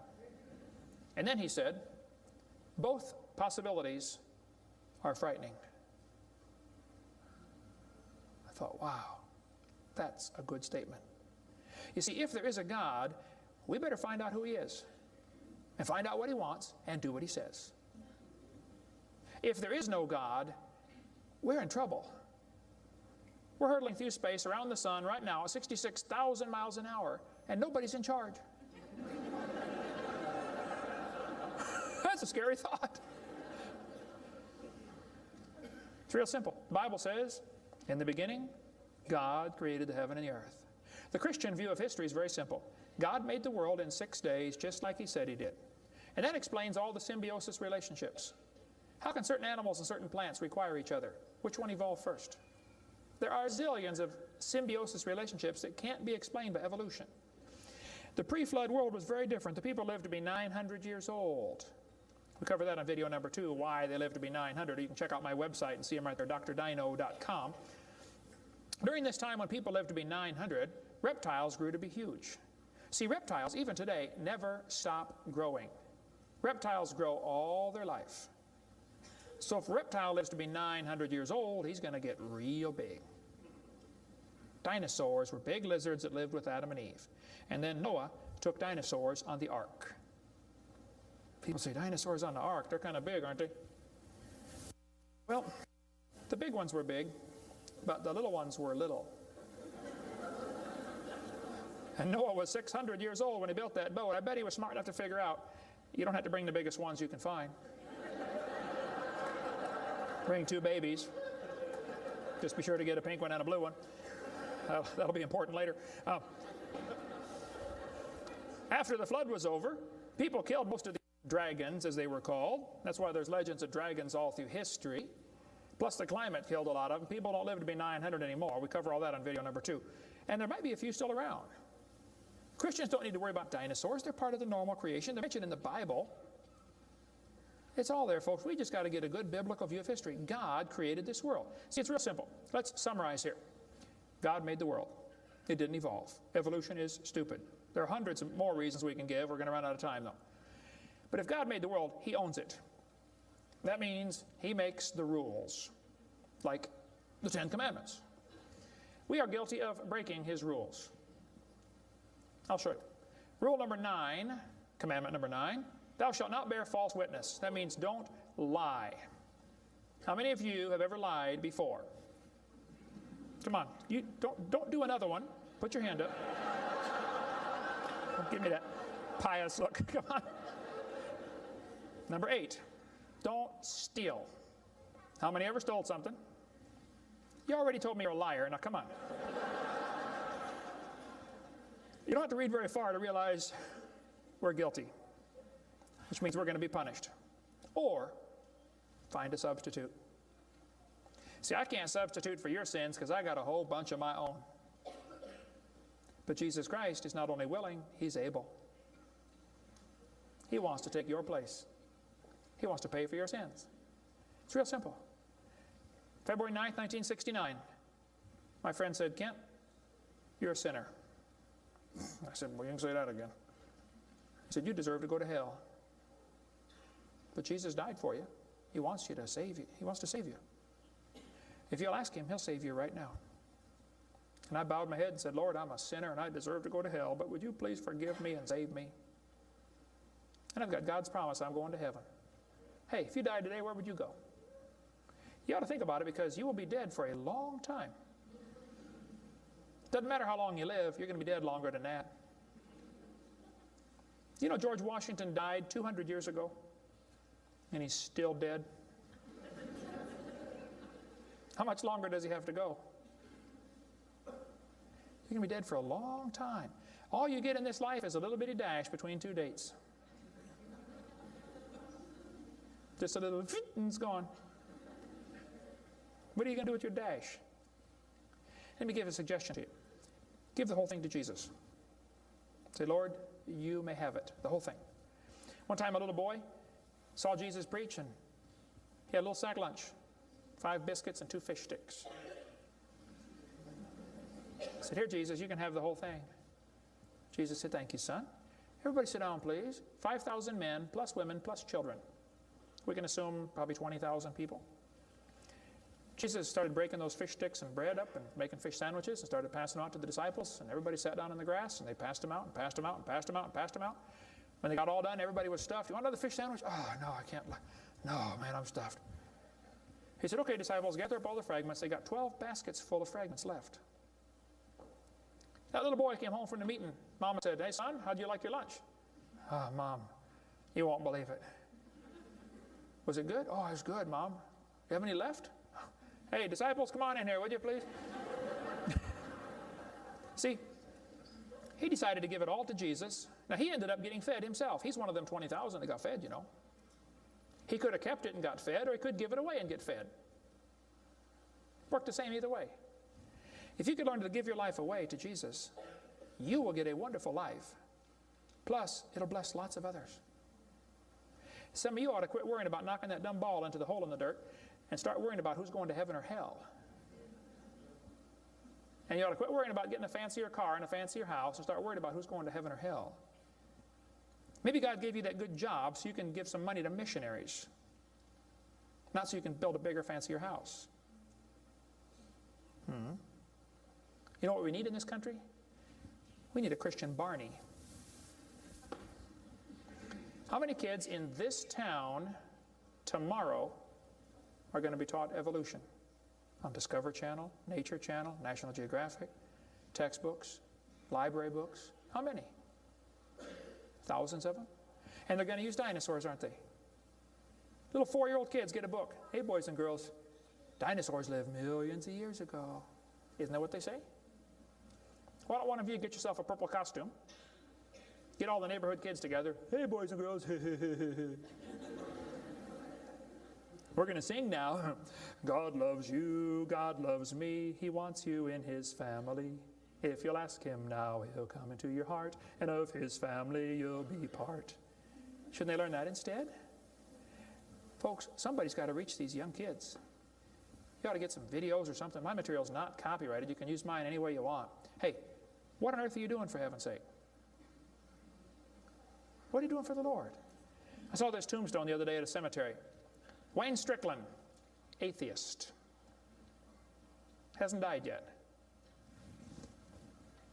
And then he said, both possibilities are frightening. I thought, wow, that's a good statement. You see, if there is a God, we better find out who He is and find out what He wants and do what He says. If there is no God, we're in trouble. We're hurtling through space around the sun right now at 66,000 miles an hour, and nobody's in charge. That's a scary thought. It's real simple. The Bible says, in the beginning, God created the heaven and the earth. The Christian view of history is very simple. God made the world in 6 days just like He said He did. And that explains all the symbiosis relationships. How can certain animals and certain plants require each other? Which one evolved first? There are zillions of symbiosis relationships that can't be explained by evolution. The pre-flood world was very different. The people lived to be 900 years old. We cover that on video number 2, why they lived to be 900. You can check out my website and see them right there, drdino.com. During this time when people lived to be 900, reptiles grew to be huge. See, reptiles, even today, never stop growing. Reptiles grow all their life. So if a reptile lives to be 900 years old, he's going to get real big. Dinosaurs were big lizards that lived with Adam and Eve. And then Noah took dinosaurs on the ark. People say, dinosaurs on the ark, they're kind of big, aren't they? Well, the big ones were big, but the little ones were little. And Noah was 600 years old when he built that boat. I bet he was smart enough to figure out, you don't have to bring the biggest ones you can find. Bring 2 babies. Just be sure to get a pink one and a blue one. That'll be important later. After the flood was over, people killed most of the dragons, as they were called. That's why there's legends of dragons all through history. Plus the climate killed a lot of them. People don't live to be 900 anymore. We cover all that on video number 2. And there might be a few still around. Christians don't need to worry about dinosaurs. They're part of the normal creation. They're mentioned in the Bible. It's all there, folks. We just got to get a good biblical view of history. God created this world. See, it's real simple. Let's summarize here. God made the world. It didn't evolve. Evolution is stupid. There are hundreds of more reasons we can give. We're going to run out of time, though. But if God made the world, He owns it. That means He makes the rules, like the 10 Commandments. We are guilty of breaking His rules. I'll show you. Rule number 9, commandment number 9, thou shalt not bear false witness. That means don't lie. How many of you have ever lied before? Come on, you don't do another one. Put your hand up. Don't give me that pious look. Come on. Number 8, don't steal. How many ever stole something? You already told me you're a liar. Now come on. You don't have to read very far to realize we're guilty, which means we're going to be punished. Or find a substitute. See, I can't substitute for your sins because I got a whole bunch of my own. But Jesus Christ is not only willing, He's able. He wants to take your place. He wants to pay for your sins. It's real simple. February 9th, 1969, my friend said, Kent, you're a sinner. I said, well, you can say that again. He said, you deserve to go to hell. But Jesus died for you. He wants you to save you. He wants to save you. If you'll ask Him, He'll save you right now. And I bowed my head and said, Lord, I'm a sinner and I deserve to go to hell, but would you please forgive me and save me? And I've got God's promise I'm going to heaven. Hey, if you died today, where would you go? You ought to think about it because you will be dead for a long time. Doesn't matter how long you live, you're going to be dead longer than that. You know, George Washington died 200 years ago, and he's still dead. How much longer does he have to go? You're going to be dead for a long time. All you get in this life is a little bitty dash between 2 dates. Just a little, and it's gone. What are you going to do with your dash? Let me give a suggestion to you. Give the whole thing to Jesus. Say, Lord, you may have it, the whole thing. One time a little boy saw Jesus preach and he had a little sack lunch, 5 biscuits and 2 fish sticks. I said, here, Jesus, you can have the whole thing. Jesus said, thank you, son. Everybody sit down, please. 5,000 men, plus women, plus children. We can assume probably 20,000 people. Jesus started breaking those fish sticks and bread up and making fish sandwiches and started passing them out to the disciples. And everybody sat down in the grass and they passed them out and passed them out and passed them out and passed them out. When they got all done, everybody was stuffed. You want another fish sandwich? Oh, no, I can't. No, man, I'm stuffed. He said, okay, disciples, gather up all the fragments. They got 12 baskets full of fragments left. That little boy came home from the meeting. Mama said, hey, son, how'd you like your lunch? Oh, Mom, you won't believe it. Was it good? Oh, it was good, Mom. You have any left? Hey, disciples, come on in here, would you please? See, he decided to give it all to Jesus. Now, he ended up getting fed himself. He's one of them 20,000 that got fed, you know. He could have kept it and got fed, or he could give it away and get fed. Worked the same either way. If you could learn to give your life away to Jesus, you will get a wonderful life. Plus, it'll bless lots of others. Some of you ought to quit worrying about knocking that dumb ball into the hole in the dirt and start worrying about who's going to heaven or hell. And you ought to quit worrying about getting a fancier car and a fancier house and start worrying about who's going to heaven or hell. Maybe God gave you that good job so you can give some money to missionaries, not so you can build a bigger, fancier house. You know what we need in this country? We need a Christian Barney. How many kids in this town tomorrow are going to be taught evolution on Discovery Channel, Nature Channel, National Geographic, textbooks, library books? How many? Thousands of them? And they're going to use dinosaurs, aren't they? Little 4-year-old kids get a book. Hey, boys and girls, dinosaurs lived millions of years ago. Isn't that what they say? Why don't one of you get yourself a purple costume, get all the neighborhood kids together. Hey, boys and girls. We're going to sing now. God loves you, God loves me. He wants you in His family. If you'll ask Him now, He'll come into your heart, and of His family you'll be part. Shouldn't they learn that instead? Folks, somebody's got to reach these young kids. You ought to get some videos or something. My material's not copyrighted. You can use mine any way you want. Hey, what on earth are you doing, for heaven's sake? What are you doing for the Lord? I saw this tombstone the other day at a cemetery. Wayne Strickland, atheist. Hasn't died yet.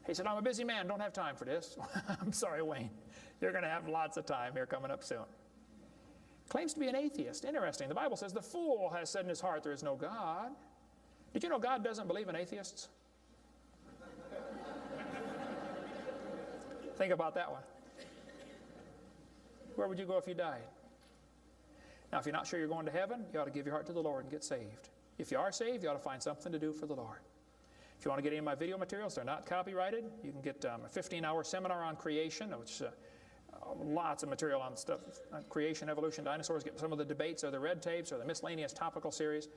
He said, I'm a busy man, don't have time for this. I'm sorry, Wayne. You're going to have lots of time here coming up soon. Claims to be an atheist. Interesting. The Bible says the fool has said in his heart there is no God. Did you know God doesn't believe in atheists? Think about that one. Where would you go if you died? Now, if you're not sure you're going to heaven, you ought to give your heart to the Lord and get saved. If you are saved, you ought to find something to do for the Lord. If you want to get any of my video materials, they're not copyrighted. You can get a 15-hour seminar on creation, which lots of material on stuff, on creation, evolution, dinosaurs. Get some of the debates or the red tapes or the miscellaneous topical series.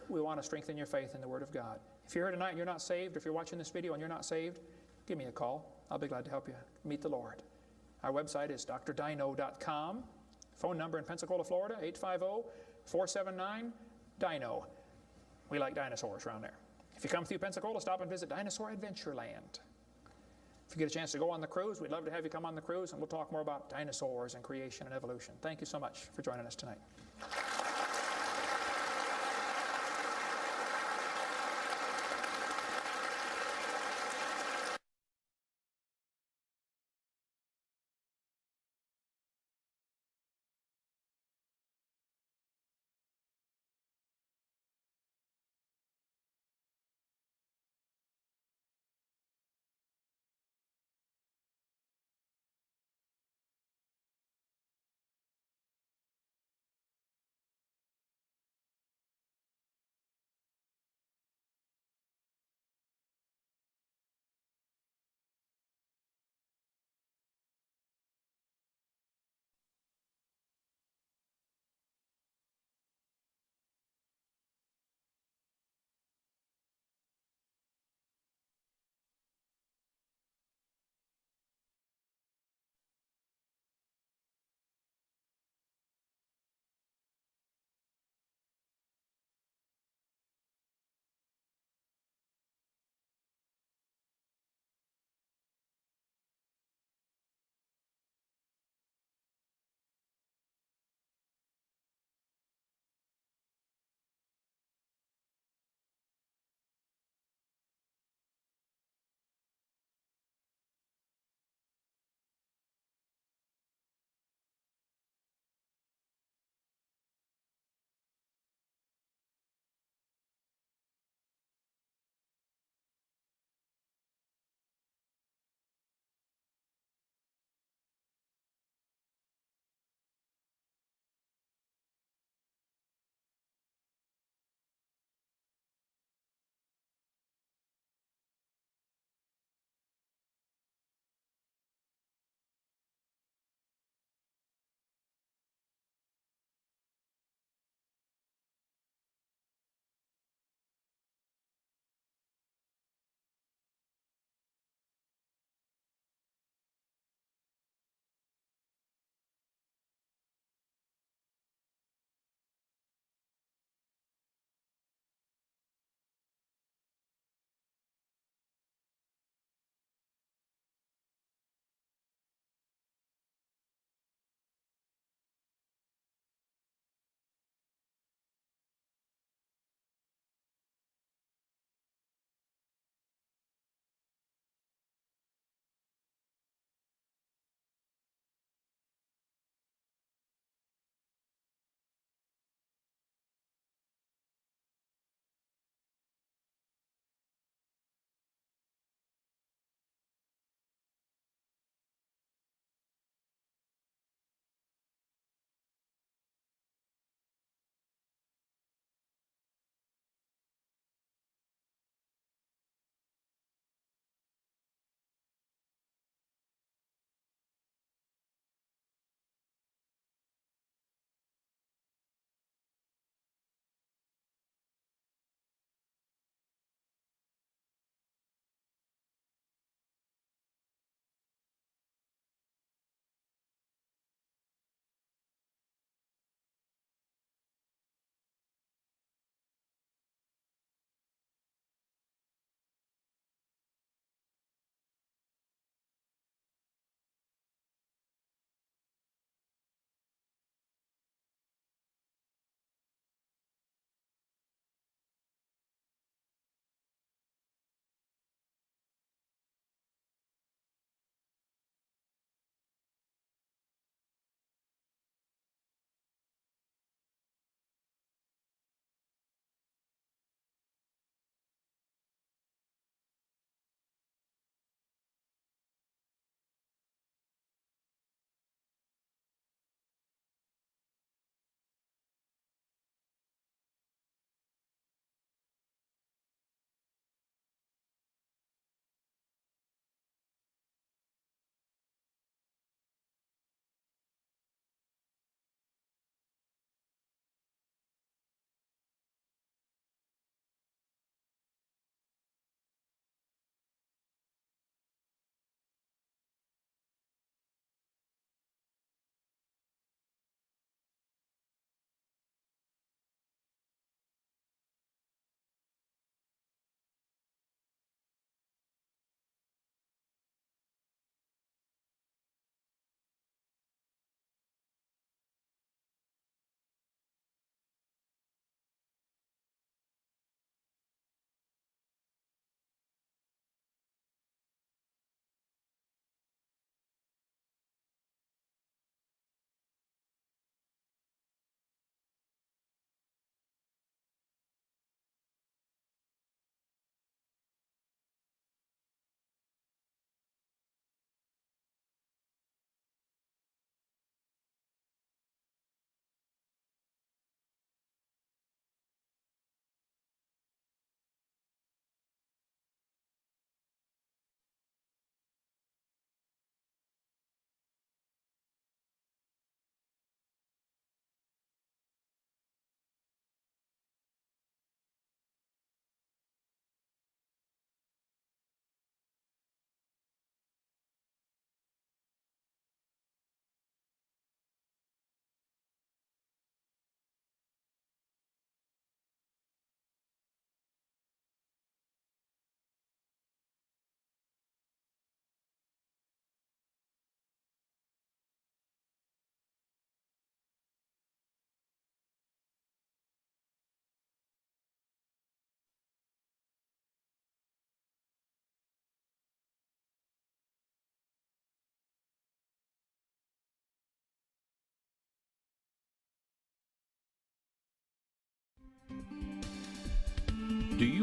We want to strengthen your faith in the Word of God. If you're here tonight and you're not saved, or if you're watching this video and you're not saved, give me a call. I'll be glad to help you meet the Lord. Our website is drdino.com. Phone number in Pensacola, Florida, 850-479-DINO. We like dinosaurs around there. If you come through Pensacola, stop and visit Dinosaur Adventureland. If you get a chance to go on the cruise, we'd love to have you come on the cruise, and we'll talk more about dinosaurs and creation and evolution. Thank you so much for joining us tonight.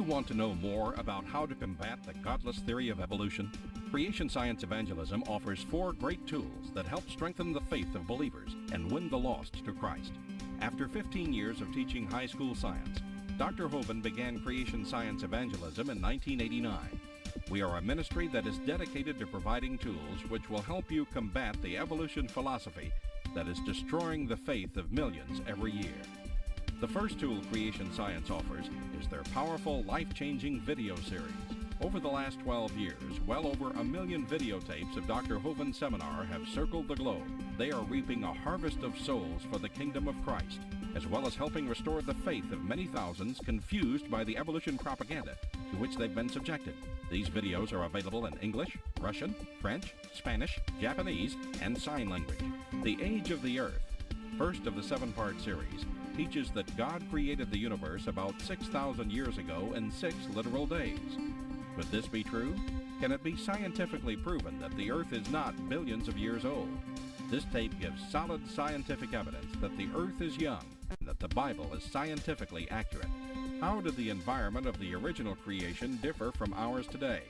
want to know more about how to combat the godless theory of evolution? Creation Science Evangelism offers 4 great tools that help strengthen the faith of believers and win the lost to Christ. After 15 years of teaching high school science, Dr. Hovind began Creation Science Evangelism in 1989. We are a ministry that is dedicated to providing tools which will help you combat the evolution philosophy that is destroying the faith of millions every year. The first tool Creation Science offers is their powerful, life-changing video series. Over the last 12 years, well over 1 million videotapes of Dr. Hovind's seminar have circled the globe. They are reaping a harvest of souls for the kingdom of Christ, as well as helping restore the faith of many thousands confused by the evolution propaganda to which they've been subjected. These videos are available in English, Russian, French, Spanish, Japanese, and sign language. The Age of the Earth, first of the 7-part series, teaches that God created the universe about 6,000 years ago in 6 literal days. Could this be true? Can it be scientifically proven that the Earth is not billions of years old? This tape gives solid scientific evidence that the Earth is young and that the Bible is scientifically accurate. How did the environment of the original creation differ from ours today?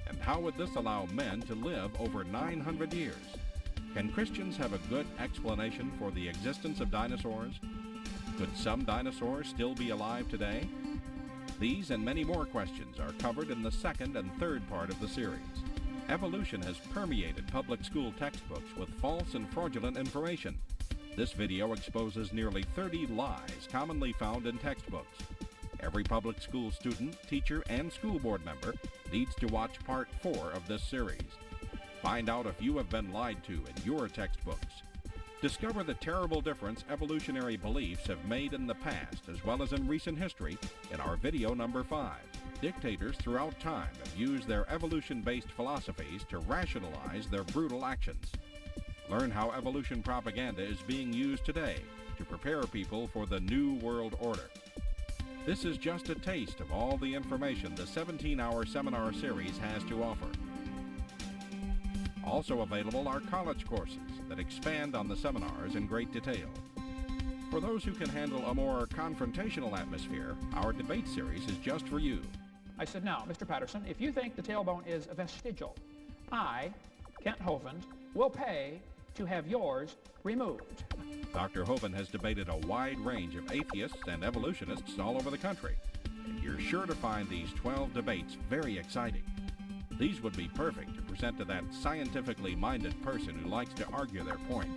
And how would this allow men to live over 900 years? Can Christians have a good explanation for the existence of dinosaurs? Could some dinosaurs still be alive today? These and many more questions are covered in the 2nd and 3rd part of the series. Evolution has permeated public school textbooks with false and fraudulent information. This video exposes nearly 30 lies commonly found in textbooks. Every public school student, teacher, and school board member needs to watch part 4 of this series. Find out if you have been lied to in your textbooks. Discover the terrible difference evolutionary beliefs have made in the past as well as in recent history in our video number 5. Dictators throughout time have used their evolution-based philosophies to rationalize their brutal actions. Learn how evolution propaganda is being used today to prepare people for the New World Order. This is just a taste of all the information the 17-hour seminar series has to offer. Also available are college courses that expand on the seminars in great detail. For those who can handle a more confrontational atmosphere, our debate series is just for you.
I said, now, Mr. Patterson, if you think the tailbone is vestigial, I, Kent Hovind, will pay to have yours removed.
Dr. Hovind has debated a wide range of atheists and evolutionists all over the country, and you're sure to find these 12 debates very exciting. These would be perfect to present to that scientifically minded person who likes to argue their point.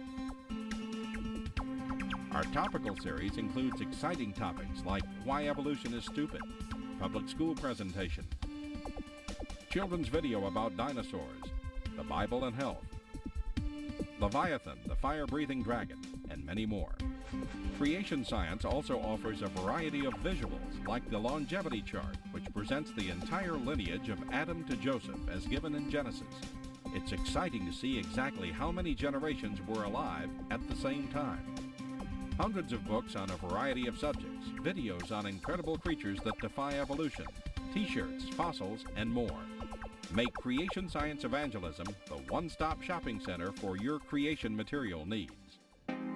Our topical series includes exciting topics like why evolution is stupid, public school presentation, children's video about dinosaurs, the Bible and health, Leviathan, the fire-breathing dragon, and many more. Creation Science also offers a variety of visuals like the longevity chart, which presents the entire lineage of Adam to Joseph as given in Genesis. It's exciting to see exactly how many generations were alive at the same time. Hundreds of books on a variety of subjects, videos on incredible creatures that defy evolution, t-shirts, fossils, and more. Make Creation Science Evangelism the one-stop shopping center for your creation material needs.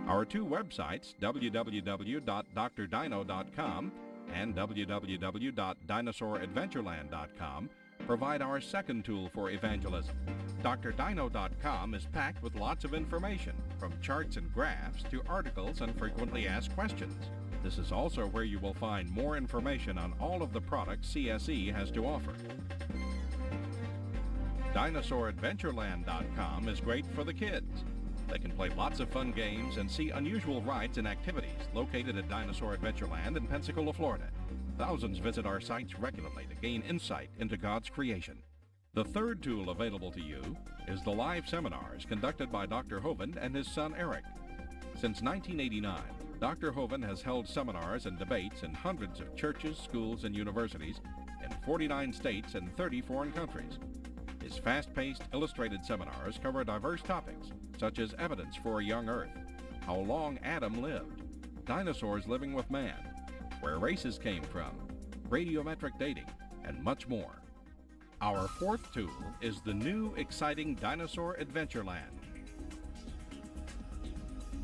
Our 2 websites, www.drdino.com and www.dinosauradventureland.com, provide our second tool for evangelism. drdino.com is packed with lots of information, from charts and graphs to articles and frequently asked questions. This is also where you will find more information on all of the products CSE has to offer. DinosaurAdventureland.com is great for the kids. They can play lots of fun games and see unusual rides and activities located at Dinosaur Adventureland in Pensacola, Florida. Thousands visit our sites regularly to gain insight into God's creation. The third tool available to you is the live seminars conducted by Dr. Hovind and his son Eric. Since 1989, Dr. Hovind has held seminars and debates in hundreds of churches, schools, and universities in 49 states and 30 foreign countries. His fast-paced, illustrated seminars cover diverse topics, such as evidence for a young Earth, how long Adam lived, dinosaurs living with man, where races came from, radiometric dating, and much more. Our fourth tool is the new, exciting Dinosaur Adventureland.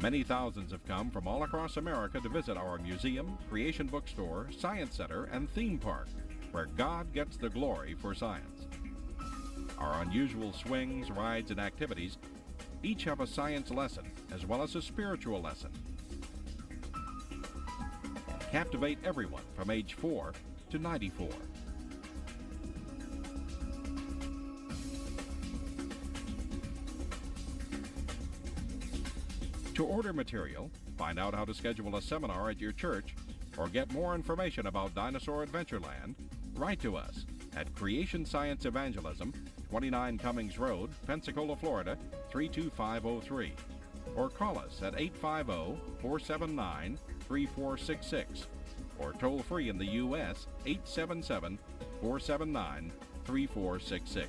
Many thousands have come from all across America to visit our museum, creation bookstore, science center, and theme park. where God gets the glory for science. Our unusual swings, rides, and activities each have a science lesson as well as a spiritual lesson. Captivate everyone from age 4 to 94. To order material, find out how to schedule a seminar at your church, or get more information about Dinosaur Adventureland, write to us at Creation Science Evangelism, 29 Cummings Road, Pensacola, Florida, 32503, or call us at 850-479-3466, or toll free in the U.S. 877-479-3466.